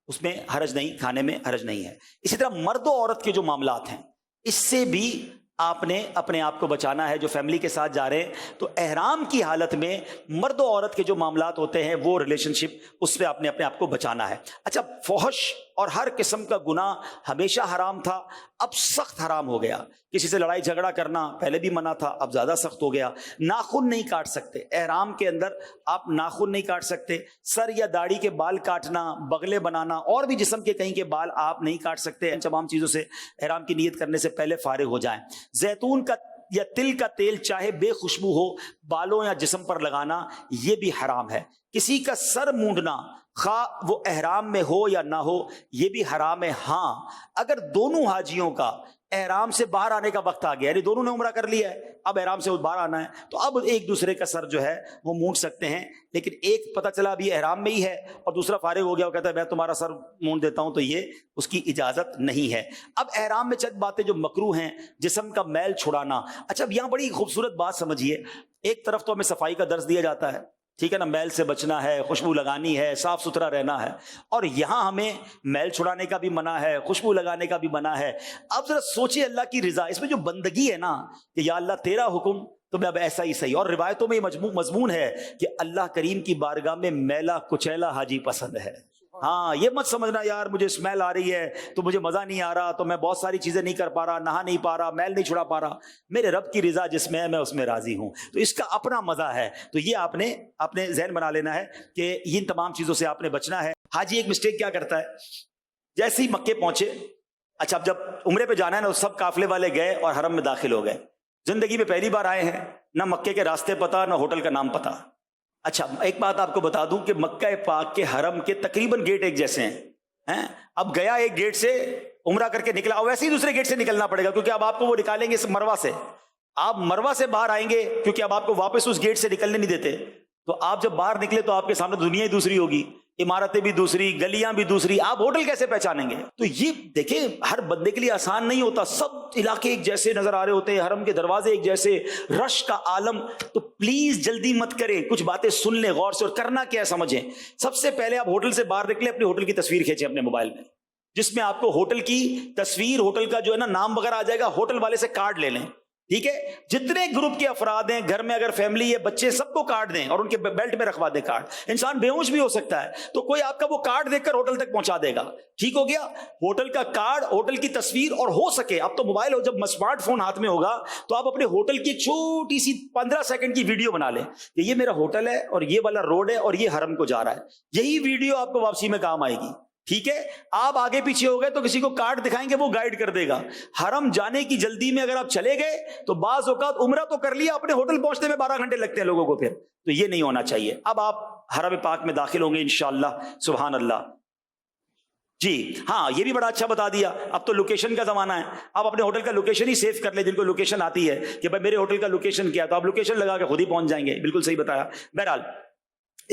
اس میں حرج نہیں، کھانے میں حرج نہیں ہے۔ اسی طرح مرد و عورت کے جو معاملات ہیں اس سے بھی آپ نے اپنے آپ کو بچانا ہے۔ جو فیملی کے ساتھ جا رہے ہیں تو احرام کی حالت میں مرد و عورت کے جو معاملات ہوتے ہیں وہ ریلیشن شپ، اس پہ آپ نے اپنے آپ کو بچانا ہے۔ اچھا فحش اور ہر قسم کا گناہ ہمیشہ حرام تھا، اب سخت حرام ہو گیا۔ کسی سے لڑائی جھگڑا کرنا پہلے بھی منع تھا، اب زیادہ سخت ہو گیا۔ ناخن نہیں کاٹ سکتے، احرام کے اندر آپ ناخن نہیں کاٹ سکتے۔ سر یا داڑھی کے بال کاٹنا، بغلے بنانا اور بھی جسم کے کہیں کے بال آپ نہیں کاٹ سکتے۔ ان تمام چیزوں سے احرام کی نیت کرنے سے پہلے فارغ ہو جائیں۔ زیتون کا یا تل کا تیل چاہے بے خوشبو ہو بالوں یا جسم پر لگانا یہ بھی حرام ہے۔ کسی کا سر مونڈنا خواہ وہ احرام میں ہو یا نہ ہو یہ بھی حرام ہے۔ ہاں اگر دونوں حاجیوں کا احرام سے باہر آنے کا وقت آ گیا، یعنی دونوں نے عمرہ کر لیا ہے، اب احرام سے باہر آنا ہے تو اب ایک دوسرے کا سر جو ہے وہ مونڈ سکتے ہیں، لیکن ایک پتہ چلا ابھی احرام میں ہی ہے اور دوسرا فارغ ہو گیا اور کہتا ہے میں تمہارا سر مونڈ دیتا ہوں، تو یہ اس کی اجازت نہیں ہے۔ اب احرام میں چند باتیں جو مکروہ ہیں، جسم کا میل چھڑانا۔ اچھا اب یہاں بڑی خوبصورت بات سمجھیے، ایک طرف تو ہمیں صفائی کا درس دیا جاتا ہے ٹھیک ہے نا, میل سے بچنا ہے, خوشبو لگانی ہے, صاف ستھرا رہنا ہے. اور یہاں ہمیں میل چھڑانے کا بھی منع ہے, خوشبو لگانے کا بھی منع ہے. اب ذرا سوچیں اللہ کی رضا, اس میں جو بندگی ہے نا کہ یا اللہ تیرا حکم تو میں اب ایسا ہی صحیح. اور روایتوں میں یہ مضمون ہے کہ اللہ کریم کی بارگاہ میں میلا کچیلا حاجی پسند ہے. ہاں, یہ مت سمجھنا یار مجھے اسمیل آ رہی ہے تو مجھے مزہ نہیں آ رہا, تو میں بہت ساری چیزیں نہیں کر پا رہا, نہا نہیں پا رہا, میل نہیں چھڑا پا رہا. میرے رب کی رضا جس میں ہے میں اس میں راضی ہوں, تو اس کا اپنا مزہ ہے. تو یہ آپ نے اپنے ذہن بنا لینا ہے کہ ان تمام چیزوں سے آپ نے بچنا ہے. حاجی ایک مسٹیک کیا کرتا ہے, جیسے ہی مکے پہنچے, اچھا اب جب عمرے پہ جانا ہے نا, سب قافلے والے گئے اور حرم میں داخل ہو گئے. زندگی میں پہلی بار آئے ہیں, نہ مکے کے راستے پتہ نہ ہوٹل کا نام پتہ. اچھا ایک بات آپ کو بتا دوں کہ مکہ پاک کے حرم کے تقریباً گیٹ ایک جیسے ہیں. اب گیا ایک گیٹ سے عمرہ کر کے نکلا, اور ویسے ہی دوسرے گیٹ سے نکلنا پڑے گا, کیونکہ اب آپ کو وہ نکالیں گے اس مروہ سے. آپ مروہ سے باہر آئیں گے کیونکہ اب آپ کو واپس اس گیٹ سے نکلنے نہیں دیتے. تو آپ جب باہر نکلے تو آپ کے سامنے دنیا ہی دوسری ہوگی, عمارتیں بھی دوسری, گلیاں بھی دوسری, آپ ہوٹل کیسے پہچانیں گے؟ تو یہ دیکھیں ہر بندے کے لیے آسان نہیں ہوتا. سب علاقے ایک جیسے نظر آ رہے ہوتے ہیں, حرم کے دروازے ایک جیسے, رش کا عالم. تو پلیز جلدی مت کریں, کچھ باتیں سن لیں غور سے, اور کرنا کیا ہے سمجھیں. سب سے پہلے آپ ہوٹل سے باہر نکلیں, اپنے ہوٹل کی تصویر کھینچیں اپنے موبائل میں, جس میں آپ کو ہوٹل کی تصویر, ہوٹل کا جو ہے نا نام وغیرہ آ جائے گا. ہوٹل والے سے کارڈ لے لیں, ٹھیک ہے. جتنے گروپ کے افراد ہیں گھر میں, اگر فیملی ہے, بچے, سب کو کارڈ دیں اور ان کے بیلٹ میں رکھوا دیں کارڈ. انسان بے ہوش بھی ہو سکتا ہے, تو کوئی آپ کا وہ کارڈ دیکھ کر ہوٹل تک پہنچا دے گا. ٹھیک ہو گیا. ہوٹل کا کارڈ, ہوٹل کی تصویر, اور ہو سکے اب تو موبائل ہو, جب اسمارٹ فون ہاتھ میں ہوگا تو آپ اپنے ہوٹل کی ایک چھوٹی سی 15 سیکنڈ کی ویڈیو بنا لیں کہ یہ میرا ہوٹل ہے اور یہ والا روڈ ہے اور یہ حرم کو جا رہا ہے. یہی ویڈیو آپ کو واپسی میں کام آئے گی. ٹھیک ہے. آپ آگے پیچھے ہو گئے تو کسی کو کارڈ دکھائیں گے, وہ گائیڈ کر دے گا. حرم جانے کی جلدی میں اگر آپ چلے گئے تو بعض اوقات عمرہ تو کر لیا, اپنے ہوٹل پہنچنے میں 12 گھنٹے لگتے ہیں لوگوں کو پھر. تو یہ نہیں ہونا چاہیے. اب آپ حرم پاک میں داخل ہوں گے انشاءاللہ. سبحان اللہ. جی ہاں, یہ بھی بڑا اچھا بتا دیا, اب تو لوکیشن کا زمانہ ہے. آپ اپنے ہوٹل کا لوکیشن ہی سیو کر لیں, جن کو لوکیشن آتی ہے کہ بھائی میرے ہوٹل کا لوکیشن کیا, تو آپ لوکیشن لگا کے خود ہی پہنچ جائیں گے. بالکل صحیح بتایا. بہرحال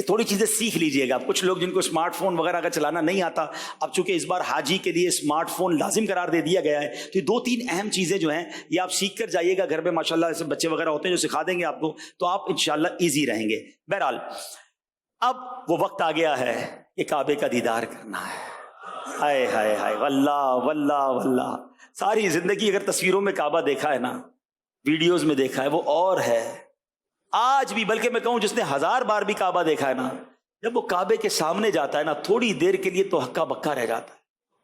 تھوڑی چیزیں سیکھ لیجئے گا. کچھ لوگ جن کو اسمارٹ فون وغیرہ کا چلانا نہیں آتا, اب چونکہ اس بار حاجی کے لیے اسمارٹ فون لازم قرار دے دیا گیا ہے, تو 2-3 اہم چیزیں جو ہیں یہ آپ سیکھ کر جائیے گا. گھر میں ماشاءاللہ ایسے بچے وغیرہ ہوتے ہیں جو سکھا دیں گے آپ کو, تو آپ انشاءاللہ ایزی رہیں گے. بہرحال اب وہ وقت آ گیا ہے کہ کعبے کا دیدار کرنا ہے. ہائے ہائے ہائے, واللہ واللہ واللہ, ساری زندگی اگر تصویروں میں کعبہ دیکھا ہے نا, ویڈیوز میں دیکھا ہے, وہ اور ہے. آج بھی, بلکہ میں کہوں جس نے 1000 بار بھی کعبہ دیکھا ہے نا, جب وہ کعبے کے سامنے جاتا ہے نا, تھوڑی دیر کے لیے تو ہکا بکا رہ جاتا ہے.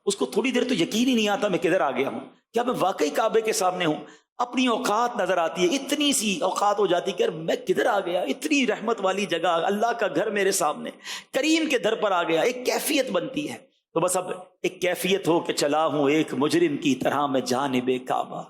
اس کو تھوڑی دیر تو یقین ہی نہیں آتا میں کدھر آ گیا ہوں, کیا میں واقعی کعبے کے سامنے ہوں. اپنی اوقات نظر آتی ہے, اتنی سی اوقات ہو جاتی کہ میں کدھر آ گیا, اتنی رحمت والی جگہ, اللہ کا گھر میرے سامنے, کریم کے در پر آ گیا. ایک کیفیت بنتی ہے. تو بس اب ایک کیفیت ہو کہ چلا ہوں ایک مجرم کی طرح میں جانب کعبہ,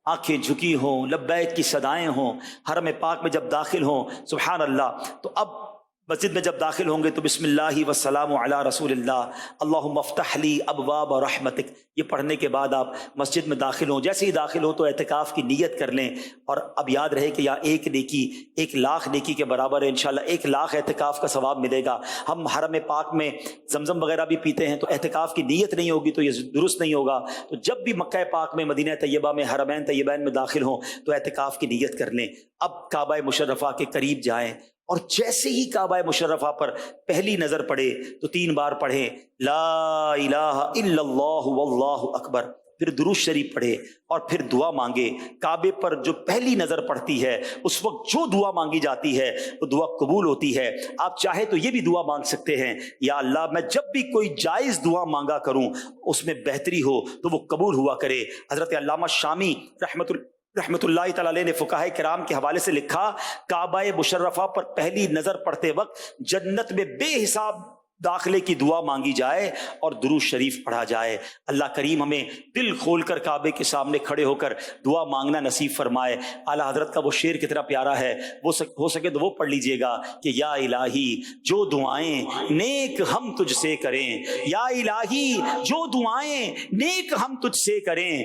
آنکھیں جھکی ہوں, لبیک کی صدائیں ہوں, حرم پاک میں جب داخل ہوں, سبحان اللہ. تو اب مسجد میں جب داخل ہوں گے تو بسم اللہ والسلام علی رسول اللہ, اللہم افتح لی ابواب رحمتک, یہ پڑھنے کے بعد آپ مسجد میں داخل ہوں. جیسے ہی داخل ہو تو اعتکاف کی نیت کر لیں, اور اب یاد رہے کہ یہاں ایک نیکی 1,00,000 نیکی کے برابر ہے. انشاءاللہ 1,00,000 اعتکاف کا ثواب ملے گا. ہم حرم پاک میں زمزم وغیرہ بھی پیتے ہیں, تو اعتکاف کی نیت نہیں ہوگی تو یہ درست نہیں ہوگا. تو جب بھی مکہ پاک میں, مدینہ طیبہ میں, حرمین طیبین میں داخل ہوں تو اعتکاف کی نیت کر لیں. اب کعبہ مشرفہ کے قریب جائیں, اور جیسے ہی کعبہ مشرفہ پر پہلی نظر پڑے تو 3 بار پڑھیں لا الہ الا اللہ واللہ اکبر, پھر درود شریف پڑھے اور پھر دعا مانگے. کعبے پر جو پہلی نظر پڑتی ہے اس وقت جو دعا مانگی جاتی ہے وہ دعا قبول ہوتی ہے. آپ چاہے تو یہ بھی دعا مانگ سکتے ہیں, یا اللہ میں جب بھی کوئی جائز دعا مانگا کروں اس میں بہتری ہو تو وہ قبول ہوا کرے. حضرت علامہ شامی رحمت اللہ تعالی علیہ نے فقہائے کرام کے حوالے سے لکھا, کعبہ مشرفہ پر پہلی نظر پڑتے وقت جنت میں بے حساب داخلے کی دعا مانگی جائے اور درود شریف پڑھا جائے. اللہ کریم ہمیں دل کھول کر کعبے کے سامنے کھڑے ہو کر دعا مانگنا نصیب فرمائے. اعلیٰ حضرت کا وہ شعر کتنا پیارا ہے, وہ ہو سکے تو وہ پڑھ لیجئے گا کہ یا الہی جو دعائیں نیک ہم تجھ سے کریں, یا الہی جو دعائیں نیک ہم تجھ سے کریں,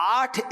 8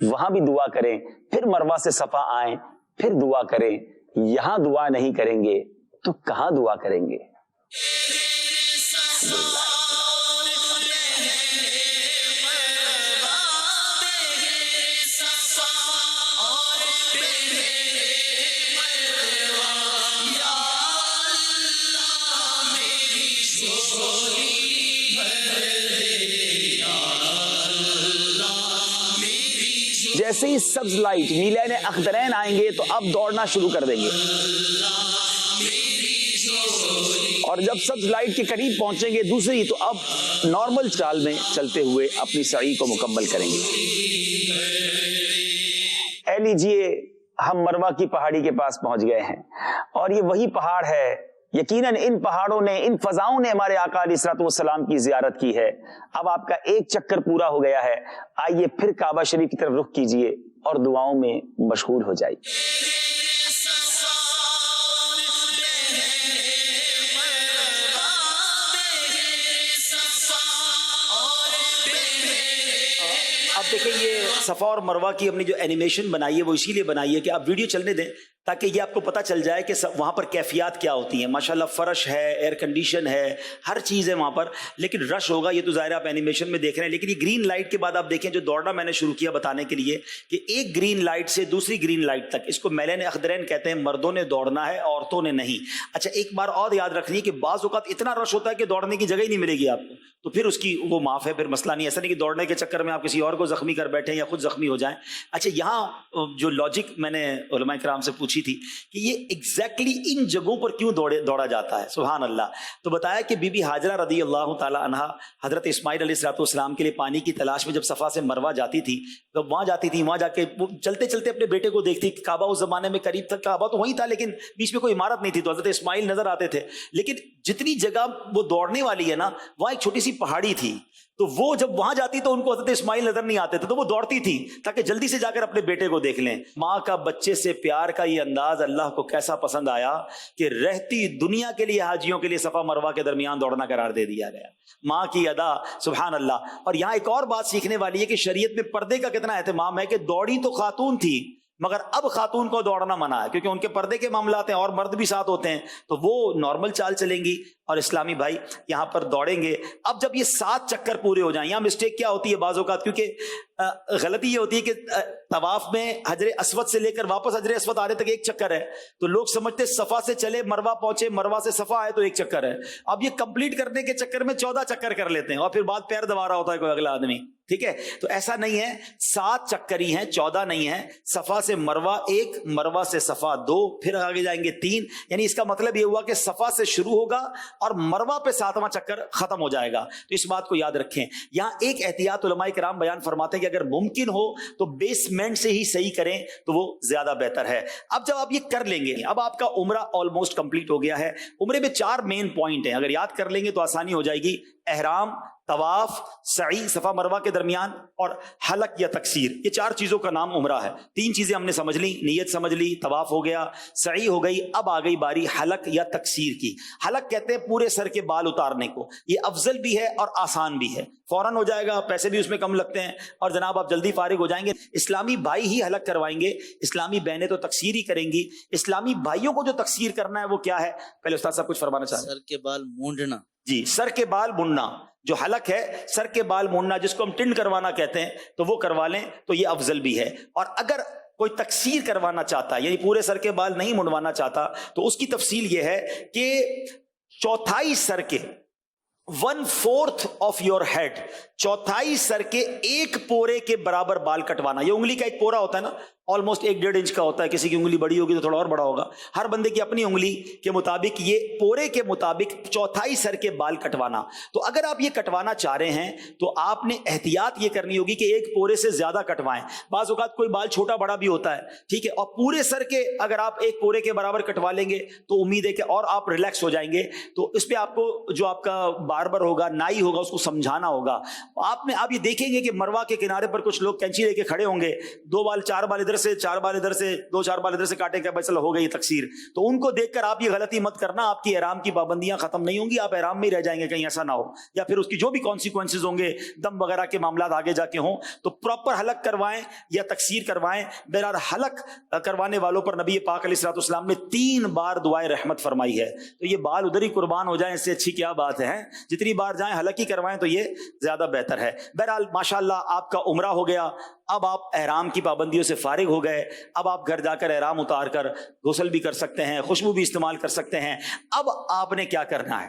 وہاں بھی دعا کریں، پھر مروہ سے صفا آئیں، پھر دعا کریں. یہاں دعا نہیں کریں گے تو کہاں دعا کریں گے؟ جیسے ہی سبز لائٹ میلین اخضرین آئیں گے تو اب دوڑنا شروع کر دیں گے، اور جب سبز لائٹ کے قریب پہنچیں گے دوسری تو اب نارمل چال میں چلتے ہوئے اپنی سعی کو مکمل کریں گے. اے لیجئے ہم مروہ کی پہاڑی کے پاس پہنچ گئے ہیں، اور یہ وہی پہاڑ ہے. یقیناً ان پہاڑوں نے، ان فضاؤں نے ہمارے آقا علیہ الصلوۃ والسلام کی زیارت کی ہے. اب آپ کا ایک چکر پورا ہو گیا ہے، آئیے پھر کعبہ شریف کی طرف رخ کیجئے اور دعاؤں میں مشغول ہو جائیے. اب دیکھیں یہ صفا اور مروہ کی اپنی جو اینیمیشن بنائی ہے وہ اسی لیے بنائی ہے کہ آپ ویڈیو چلنے دیں تاکہ یہ آپ کو پتہ چل جائے کہ وہاں پر کیفیات کیا ہوتی ہیں. ماشاءاللہ فرش ہے، ایئر کنڈیشن ہے، ہر چیز ہے وہاں پر، لیکن رش ہوگا یہ تو ظاہر آپ اینیمیشن میں دیکھ رہے ہیں. لیکن یہ گرین لائٹ کے بعد آپ دیکھیں جو دوڑنا میں نے شروع کیا بتانے کے لیے کہ ایک گرین لائٹ سے دوسری گرین لائٹ تک، اس کو میلین اخضرین کہتے ہیں. مردوں نے دوڑنا ہے، عورتوں نے نہیں. اچھا ایک بار اور یاد رکھنی ہے کہ بعض اوقات اتنا رش ہوتا ہے کہ دوڑنے کی جگہ ہی نہیں ملے گی آپ کو، تو پھر اس کی وہ معاف ہے، پھر مسئلہ نہیں. ایسا نہیں کہ دوڑنے کے چکر میں آپ کسی اور کو زخمی کر بیٹھیں یا خود زخمی ہو جائیں. اچھا یہاں جو لاجک میں نے علماء کرام سے پوچھی تھی کہ یہ ایگزیکٹلی ان جگہوں پر کیوں دوڑا جاتا ہے، سبحان اللہ. تو بتایا کہ بی بی ہاجرہ رضی اللہ تعالی عنہا حضرت اسماعیل علیہ الصلوۃ والسلام کے لیے پانی کی تلاش میں جب صفا سے مروہ جاتی تھی تو وہاں جاتی تھی، وہاں جا کے وہ چلتے چلتے اپنے بیٹے کو دیکھتی. کعبہ اس زمانے میں قریب تک، کعبہ تو وہیں تھا لیکن بیچ میں کوئی عمارت نہیں تھی، تو حضرت اسماعیل نظر آتے تھے. لیکن جتنی جگہ وہ دوڑنے والی ہے نا وہاں ایک چھوٹی سی پہاڑی تھی، تو وہ جب وہاں جاتی تو ان کو حضرت اسماعیل نظر نہیں آتے تھے، تو وہ دوڑتی تھی تاکہ جلدی سے جا کر اپنے بیٹے کو دیکھ لیں. ماں کا بچے سے پیار کا یہ انداز اللہ کو کیسا پسند آیا کہ رہتی دنیا کے لیے حاجیوں کے لیے صفا مروہ کے درمیان دوڑنا قرار دے دیا گیا. ماں کی ادا، سبحان اللہ. اور یہاں ایک اور بات سیکھنے والی ہے کہ شریعت میں پردے کا کتنا اہتمام ہے کہ دوڑی تو خاتون تھی مگر اب خاتون کو دوڑنا منع ہے کیونکہ ان کے پردے کے معاملات ہیں اور مرد بھی ساتھ ہوتے ہیں، تو وہ نارمل چال چلیں گی اور اسلامی بھائی یہاں پر دوڑیں گے. اب جب یہ 7 چکر پورے ہو جائیں، یہاں مسٹیک کیا ہوتی ہے بعض اوقات، کیونکہ غلطی یہ ہوتی ہے کہ طواف میں حجر اسود سے لے کر واپس حجر اسود آنے تک ایک چکر ہے، تو لوگ سمجھتے صفا سے چلے مروہ پہنچے، مروہ سے صفا آئے تو ایک چکر ہے. اب یہ کمپلیٹ کرنے کے چکر میں 14 چکر کر لیتے ہیں اور پھر بعد پیر دبا رہا ہوتا ہے کوئی اگلا آدمی. ٹھیک ہے، تو ایسا نہیں ہے، 7 چکر ہی ہیں، 14 نہیں ہے. صفا سے مروہ 1، مروہ سے صفا 2، پھر آگے جائیں گے 3. یعنی اس کا مطلب یہ ہوا کہ صفا سے شروع ہوگا اور مروہ پہ 7واں چکر ختم ہو جائے گا. تو اس بات کو یاد رکھیں. یہاں ایک احتیاط علماء کرام بیان فرماتے ہیں کہ اگر ممکن ہو تو بیسمنٹ سے ہی صحیح کریں تو وہ زیادہ بہتر ہے. اب جب آپ یہ کر لیں گے، اب آپ کا عمرہ آلموسٹ کمپلیٹ ہو گیا ہے. عمرے میں 4 مین پوائنٹ ہیں، اگر یاد کر لیں گے تو آسانی ہو جائے گی. احرام، طواف، سعی صفا مروہ کے درمیان، اور حلق یا تقصیر. یہ 4 چیزوں کا نام عمرہ ہے. 3 چیزیں ہم نے سمجھ لی، نیت سمجھ لی، طواف ہو گیا، سعی ہو گئی. اب آ گئی باری حلق یا تقصیر کی. حلق کہتے ہیں پورے سر کے بال اتارنے کو. یہ افضل بھی ہے اور آسان بھی ہے، فوراً ہو جائے گا، پیسے بھی اس میں کم لگتے ہیں اور جناب آپ جلدی فارغ ہو جائیں گے. اسلامی بھائی ہی حلق کروائیں گے، اسلامی بہنیں تو تقصیر ہی کریں گی. اسلامی بھائیوں کو جو تقصیر کرنا ہے وہ کیا ہے؟ پہلے استاد صاحب کچھ فرمانا چاہیں؟ سر کے بال مونڈنا. جی، سر کے بال مونڈنا. جو حلق ہے سر کے بال مونڈنا، جس کو ہم ٹنڈ کروانا کہتے ہیں، تو وہ کروا لیں تو یہ افضل بھی ہے. اور اگر کوئی تقصیر کروانا چاہتا ہے، یعنی پورے سر کے بال نہیں منڈوانا چاہتا، تو اس کی تفصیل یہ ہے کہ 1/4 سر کے 1/4 آف یور ہیڈ، 1/4 سر کے 1 پورے کے برابر بال کٹوانا. یہ انگلی کا ایک پورا ہوتا ہے نا، آلموسٹ 1.5 انچ کا ہوتا ہے. کسی کی انگلی بڑی ہوگی تو تھوڑا اور بڑا ہوگا. ہر بندے کی اپنی انگلی کے مطابق یہ پورے کے مطابق 1/4 سر کے بال کٹوانا. تو اگر آپ یہ کٹوانا چاہ رہے ہیں تو آپ نے احتیاط یہ کرنی ہوگی کہ 1 پورے سے زیادہ کٹوائیں. بعض اوقات کوئی بال چھوٹا بڑا بھی ہوتا ہے، ٹھیک ہے، اور پورے سر کے اگر آپ 1 پورے کے برابر کٹوا لیں گے تو امید ہے کہ اور آپ ریلیکس ہو جائیں گے. تو اس پہ آپ کو جو آپ کا باربر ہوگا، نائی ہوگا، اس کو سمجھانا ہوگا. آپ یہ دیکھیں گے کہ مروہ کے کنارے پر کچھ لوگ کینچی لے کے کھڑے ہوں گے، 2 بال 4 بال ادھر ادھر سے 4 بال ادھر سے 2-4 بال ادھر سے کاٹے کہ بس ہو گئی تقصیر. تو ان کو دیکھ کر آپ یہ غلطی مت کرنا, آپ کی احرام کی پابندیاں ختم نہیں ہوں گی, آپ احرام میں ہی رہ جائیں گے, کہیں ایسا نہ ہو, یا پھر اس کی جو بھی کانسیکوینسز ہوں گے, دم وغیرہ کے معاملات آگے جا کے ہوں, تو پراپر حلق کروائیں یا تقصیر کروائیں. بہرحال حلق کروانے والوں پر نبی پاک علیہ الصلوۃ والسلام نے 3 بار دعائے رحمت فرمائی ہے. تو یہ بال ادھر ہی قربان ہو جائیں, اس سے اچھی کیا بات ہے, جتنی بار جائیں حلق ہی کروائیں تو یہ زیادہ بہتر ہے. بہرحال ماشاءاللہ آپ کا عمرہ ہو گیا, اب آپ احرام کی پابندیوں سے فارغ ہو گئے. اب آپ گھر جا کر احرام اتار کر غسل بھی کر سکتے ہیں, خوشبو بھی استعمال کر سکتے ہیں. اب آپ نے کیا کرنا ہے,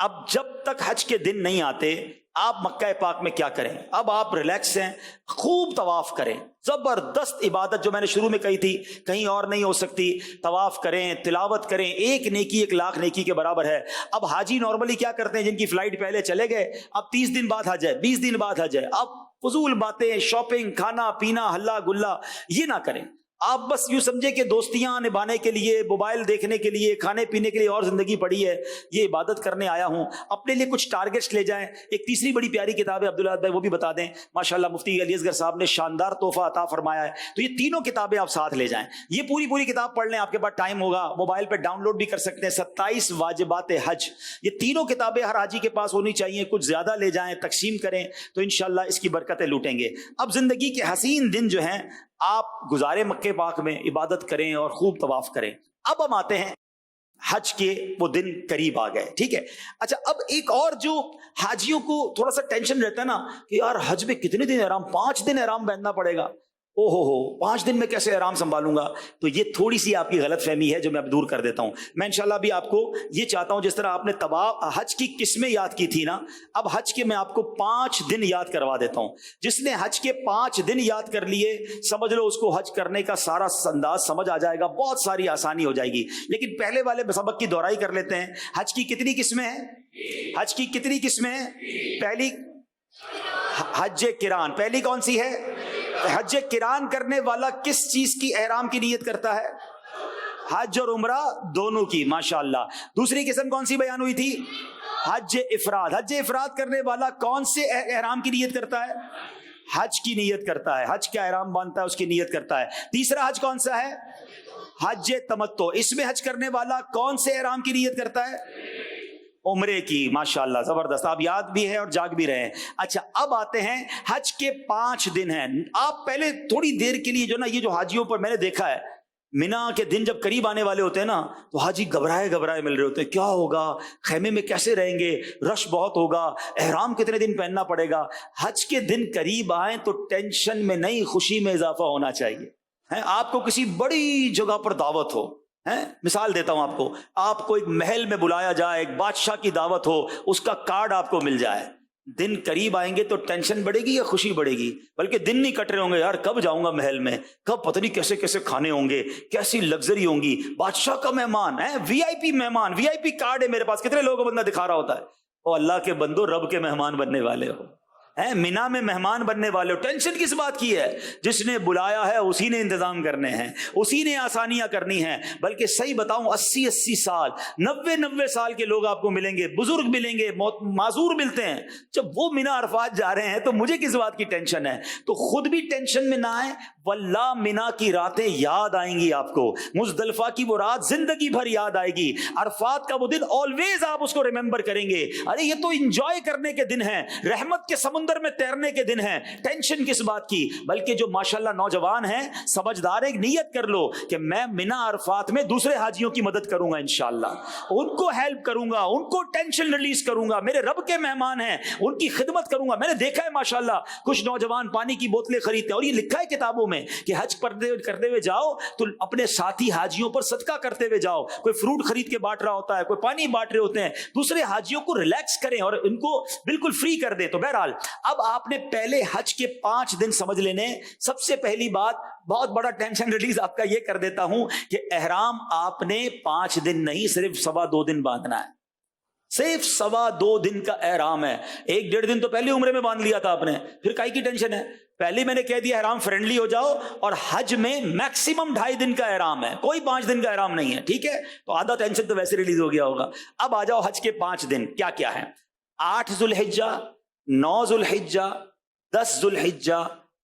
اب جب تک حج کے دن نہیں آتے آپ مکہ پاک میں کیا کریں. اب آپ ریلیکس ہیں, خوب طواف کریں, زبردست عبادت جو میں نے شروع میں کہی تھی کہیں اور نہیں ہو سکتی. طواف کریں, تلاوت کریں, ایک نیکی 1 لاکھ نیکی کے برابر ہے. اب حاجی نارملی کیا کرتے ہیں, جن کی فلائٹ پہلے چلے گئے, اب 30 دن بعد حج ہے, 20 دن بعد حج ہے, اب فضول باتیں, شاپنگ, کھانا پینا, ہلا گلا, یہ نہ کریں. آپ بس یوں سمجھے کہ دوستیاں نبھانے کے لیے, موبائل دیکھنے کے لیے, کھانے پینے کے لیے اور زندگی پڑی ہے, یہ عبادت کرنے آیا ہوں. اپنے لیے کچھ ٹارگیٹس لے جائیں. ایک تیسری بڑی پیاری کتاب ہے عبداللہ بھائی, وہ بھی بتا دیں. ماشاءاللہ مفتی علی اصغر صاحب نے شاندار تحفہ عطا فرمایا ہے, تو یہ تینوں کتابیں آپ ساتھ لے جائیں. یہ پوری کتاب پڑھ لیں, آپ کے پاس ٹائم ہوگا, موبائل پہ ڈاؤن لوڈ بھی کر سکتے ہیں. 27 واجبات حج, یہ تینوں کتابیں ہر حاجی کے پاس ہونی چاہیے. کچھ زیادہ لے جائیں, تقسیم کریں, تو انشاءاللہ اس کی برکتیں لوٹیں گے. اب زندگی کے حسین دن جو ہیں آپ گزارے مکہ پاک میں, عبادت کریں اور خوب طواف کریں. اب ہم آتے ہیں حج کے وہ دن قریب آ گئے, ٹھیک ہے. اچھا, اب ایک اور جو حاجیوں کو تھوڑا سا ٹینشن رہتا ہے نا کہ یار حج میں کتنے دن احرام, 5 دن احرام باندھنا پڑے گا, او ہو 5 دن میں کیسے احرام سنبھالوں گا. تو یہ تھوڑی سی آپ کی غلط فہمی ہے جو میں اب دور کر دیتا ہوں. میں انشاءاللہ بھی آپ کو یہ چاہتا ہوں, جس طرح آپ نے حج کی قسمیں یاد کی تھی نا, اب حج کے میں آپ کو 5 دن یاد کروا دیتا ہوں. جس نے حج کے 5 دن یاد کر لیے, سمجھ لو اس کو حج کرنے کا سارا انداز سمجھ آ جائے گا, بہت ساری آسانی ہو جائے گی. لیکن پہلے والے سبق کی دہرائی کر لیتے ہیں. حج کی کتنی قسمیں ہیں, حج کی کتنی قسمیں ہیں. پہلی حج قران, پہلی کون سی ہے. حج قران کرنے والا کس چیز کی احرام کی نیت کرتا ہے, حج اور عمرہ دونوں کی, ماشاءاللہ. دوسری قسم کون سی بیان ہوئی تھی, حج افراد. حج افراد کرنے والا کون سے احرام کی نیت کرتا ہے, حج کی نیت کرتا ہے, حج کا احرام باندھتا ہے, اس کی نیت کرتا ہے. تیسرا حج کون سا ہے, حج تمتع. اس میں حج کرنے والا کون سے احرام کی نیت کرتا ہے, عمرے کی. ماشاءاللہ زبردست, آپ یاد بھی ہے اور جاگ بھی رہے ہیں. اچھا, اب آتے ہیں حج کے 5 دن ہیں. آپ پہلے تھوڑی دیر کے لیے جو نا, یہ جو حاجیوں پر میں نے دیکھا ہے, مینا کے دن جب قریب آنے والے ہوتے ہیں نا, تو حاجی گھبرائے مل رہے ہوتے ہیں, کیا ہوگا, خیمے میں کیسے رہیں گے, رش بہت ہوگا, احرام کتنے دن پہننا پڑے گا. حج کے دن قریب آئیں تو ٹینشن میں نہیں, خوشی میں اضافہ ہونا چاہیے. آپ کو کسی بڑی جگہ پر دعوت ہو, مثال دیتا ہوں آپ کو, آپ کو ایک محل میں بلایا جائے, ایک بادشاہ کی دعوت ہو, اس کا کارڈ آپ کو مل جائے. دن قریب آئیں گے تو ٹینشن بڑھے گی یا خوشی بڑھے گی, بلکہ دن نہیں کٹ رہے ہوں گے, یار کب جاؤں گا محل میں, کب پتہ نہیں کیسے کیسے کھانے ہوں گے, کیسی لگژری ہوں گی, بادشاہ کا مہمان ہے, وی آئی پی مہمان, وی آئی پی کارڈ ہے میرے پاس. کتنے لوگوں کو بندہ دکھا رہا ہوتا ہے, او اللہ کے بندو, رب کے مہمان بننے والے ہو, مینا میں مہمان بننے والے ہو. ٹینشن کس بات کی ہے, جس نے بلایا ہے اسی نے انتظام کرنے ہیں, اسی نے آسانیاں کرنی ہیں. بلکہ صحیح بتاؤں 80 سال 90 سال کے لوگ آپ کو ملیں گے, بزرگ ملیں گے, معذور ملتے ہیں. جب وہ مینا عرفات جا رہے ہیں تو مجھے کس بات کی ٹینشن ہے. تو خود بھی ٹینشن میں نہ آئے, واللہ مینا کی راتیں یاد آئیں گی آپ کو, مزدلفہ کی وہ رات زندگی بھر یاد آئے گی, عرفات کا وہ دن آلویز آپ اس کو ریممبر کریں گے. ارے یہ تو انجوائے کرنے کے دن ہیں, رحمت کے سمندر میں تیرنے کے دن ہیں, ٹینشن کس بات کی. بلکہ جو ماشاءاللہ نوجوان ہیں, سمجھدار, ایک نیت کر لو کہ میں مینا عرفات میں دوسرے حاجیوں کی مدد کروں گا, انشاءاللہ ان کو ہیلپ کروں گا, ان کو ٹینشن ریلیز کروں گا, میرے رب کے مہمان ہیں, ان کی خدمت کروں گا. میں نے دیکھا ہے ماشاءاللہ کچھ نوجوان پانی کی بوتلیں خریدتے ہیں, اور یہ لکھا ہے کتابوں میں کہ حج کرتے ہوئے جاؤ تو اپنے ساتھی حاجیوں پر صدقہ کرتے ہوئے جاؤ. کوئی فروٹ خرید کے بانٹ رہا ہوتا ہے, کوئی پانی بانٹ رہے ہوتے ہیں, دوسرے حاجیوں کو ریلیکس کریں اور ان کو بالکل فری کر دیں. تو بہرحال اب آپ نے پہلے حج کے 5 دن سمجھ لینے. سب سے پہلی بات, بہت بڑا ٹینشن ریلیز آپ کا یہ کر دیتا ہوں کہ احرام آپ نے 5 دن نہیں, صرف 2.25 دن باندھنا ہے. صرف 2.25 دن کا احرام ہے. 1.5 دن تو پہلے عمرے میں باندھ لیا تھا آپ نے, پھر کائی کی ٹینشن ہے. پہلے میں نے کہہ دیا احرام فرینڈلی ہو جاؤ, اور حج میں میکسیمم 2.5 دن کا احرام ہے, کوئی 5 دن کا احرام نہیں ہے, ٹھیک ہے. تو آدھا ٹینشن تو ویسے ریلیز ہو گیا ہوگا. اب آ جاؤ حج کے 5 دن کیا کیا ہے. 8 ذوالحجہ, 9 ذوالحجہ, 10 ذوالحجہ,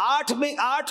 8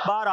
12,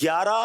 11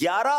11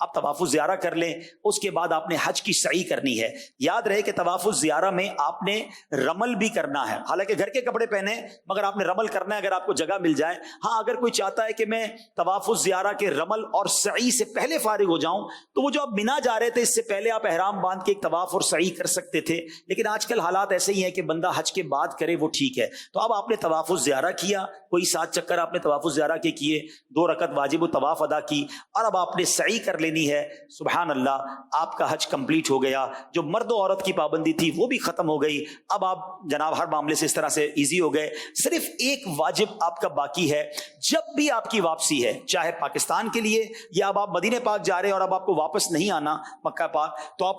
آپ طواف الزیارہ کر لیں, اس کے بعد آپ نے حج کی سعی کرنی ہے. یاد رہے کہ طواف الزیارہ میں آپ نے رمل بھی کرنا ہے, حالانکہ گھر کے کپڑے پہنے مگر آپ نے رمل کرنا ہے اگر آپ کو جگہ مل جائے. ہاں اگر کوئی چاہتا ہے کہ میں طواف الزیارہ کے رمل اور سعی سے پہلے فارغ ہو جاؤں تو وہ جو آپ منا جا رہے تھے اس سے پہلے آپ احرام باندھ کے ایک طواف اور سعی کر سکتے تھے, لیکن آج کل حالات ایسے ہی ہیں کہ بندہ حج کے بعد کرے وہ ٹھیک ہے. تو اب آپ نے طواف الزیارہ کیا, کوئی 7 چکر آپ نے طواف الزیارہ کے کیے, 2 رکعت واجب الطواف ادا کی, اور اب آپ نے سعی کر لینی ہے. سبحان اللہ, آپ کا حج کمپلیٹ ہو گیا. جو مرد و عورت کی پابندی تھی وہ بھی ختم ہو گئی. اب آپ جناب ہر معاملے سے اس طرح سے ایزی ہو گئے. صرف ایک واجب آپ کا باقی ہے. جب بھی آپ کی واپسی ہے, چاہے پاکستان کے لیے یا اب آپ مدینہ پاک جا رہے ہیں اور اب آپ کو واپس نہیں آنا مکہ پاک, تو آپ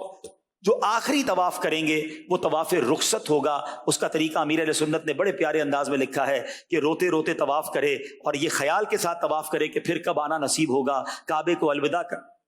جو آخری طواف کریں گے وہ طواف رخصت ہوگا. اس کا طریقہ امیر اہل سنت نے بڑے پیارے انداز میں لکھا ہے کہ روتے روتے طواف کرے اور یہ خیال کے ساتھ طواف کرے کہ پھر کب آنا نصیب ہوگا. کعبے کو الوداع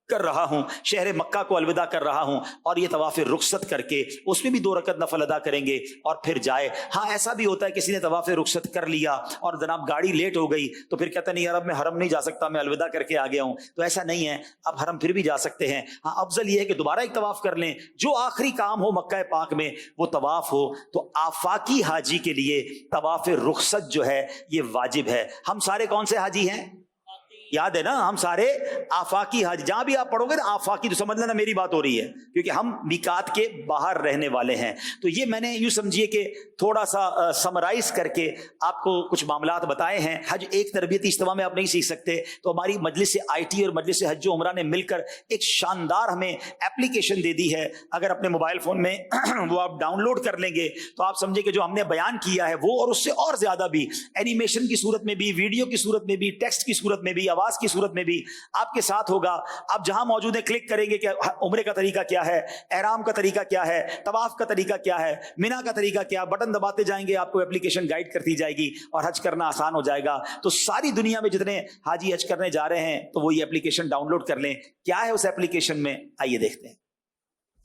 کر رہا ہوں, شہر مکہ کو الوداع کر رہا ہوں, اور یہ طواف رخصت کر کے اس میں بھی 2 رکعت نفل ادا کریں گے اور پھر جائے. ہاں ایسا بھی ہوتا ہے کسی نے طواف رخصت کر لیا اور جناب گاڑی لیٹ ہو گئی تو پھر کہتا نہیں یار اب میں حرم نہیں جا سکتا, میں الوداع کر کے آ گیا ہوں. تو ایسا نہیں ہے, اب حرم پھر بھی جا سکتے ہیں. ہاں افضل یہ ہے کہ دوبارہ ایک طواف کر لیں. جو آخری کام ہو مکہ پاک میں وہ طواف ہو. تو آفاقی حاجی کے لیے طواف رخصت جو ہے یہ واجب ہے. ہم سارے کون سے حاجی ہیں؟ یاد ہے نا, ہم سارے آفاقی حج. جہاں بھی آپ پڑھو گے نا آفاقی تو سمجھ لینا میری بات ہو رہی ہے, کیونکہ ہم میقات کے باہر رہنے والے ہیں. تو یہ میں نے یوں سمجھیے کہ تھوڑا سا سمرائز کر کے آپ کو کچھ معاملات بتائے ہیں. حج ایک تربیتی اجتماع میں آپ نہیں سیکھ سکتے, تو ہماری مجلس IT اور مجلس حج و عمرہ نے مل کر ایک شاندار ہمیں اپلیکیشن دے دی ہے. اگر اپنے موبائل فون میں وہ آپ ڈاؤن لوڈ کر لیں گے تو آپ سمجھے کہ جو ہم نے بیان کیا ہے وہ اور اس سے اور زیادہ بھی اینیمیشن کی صورت میں بھی, ویڈیو کی صورت میں بھی, ٹیکسٹ کی صورت میں بھی, آواز کی صورت میں بھی آپ کے ساتھ ہوگا. آپ جہاں موجود ہیں کلک کریں گے کہ عمرے کا طریقہ کیا ہے, احرام کا طریقہ کیا ہے, طواف کا طریقہ کیا ہے, مینا کا طریقہ کیا, بٹن دباتے جائیں گے آپ کو ایپلیکیشن گائیڈ کرتی جائے گی اور حج کرنا آسان ہو جائے گا. تو ساری دنیا میں جتنے حاجی حج کرنے جا رہے ہیں تو وہ یہ ایپلیکیشن ڈاؤن لوڈ کر لیں. کیا ہے اس ایپلیکیشن میں, آئیے دیکھتے ہیں.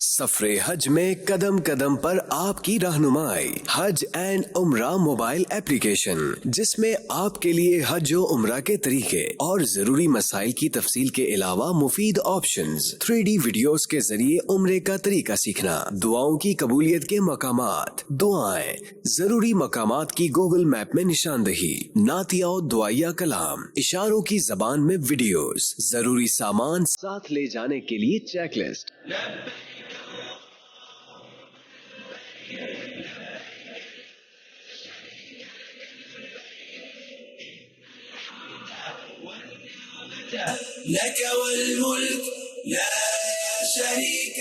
سفر حج میں قدم قدم پر آپ کی رہنمائی حج اینڈ عمرہ موبائل ایپلیکیشن, جس میں آپ کے لیے حج و عمرہ کے طریقے اور ضروری مسائل کی تفصیل کے علاوہ مفید آپشنز, 3D ویڈیوز کے ذریعے عمرے کا طریقہ سیکھنا, دعاؤں کی قبولیت کے مقامات, دعائیں, ضروری مقامات کی گوگل میپ میں نشاندہی, نعتیہ و دعائیہ کلام, اشاروں کی زبان میں ویڈیوز, ضروری سامان ساتھ لے جانے کے لیے چیک لسٹ. لك والملك لا شريك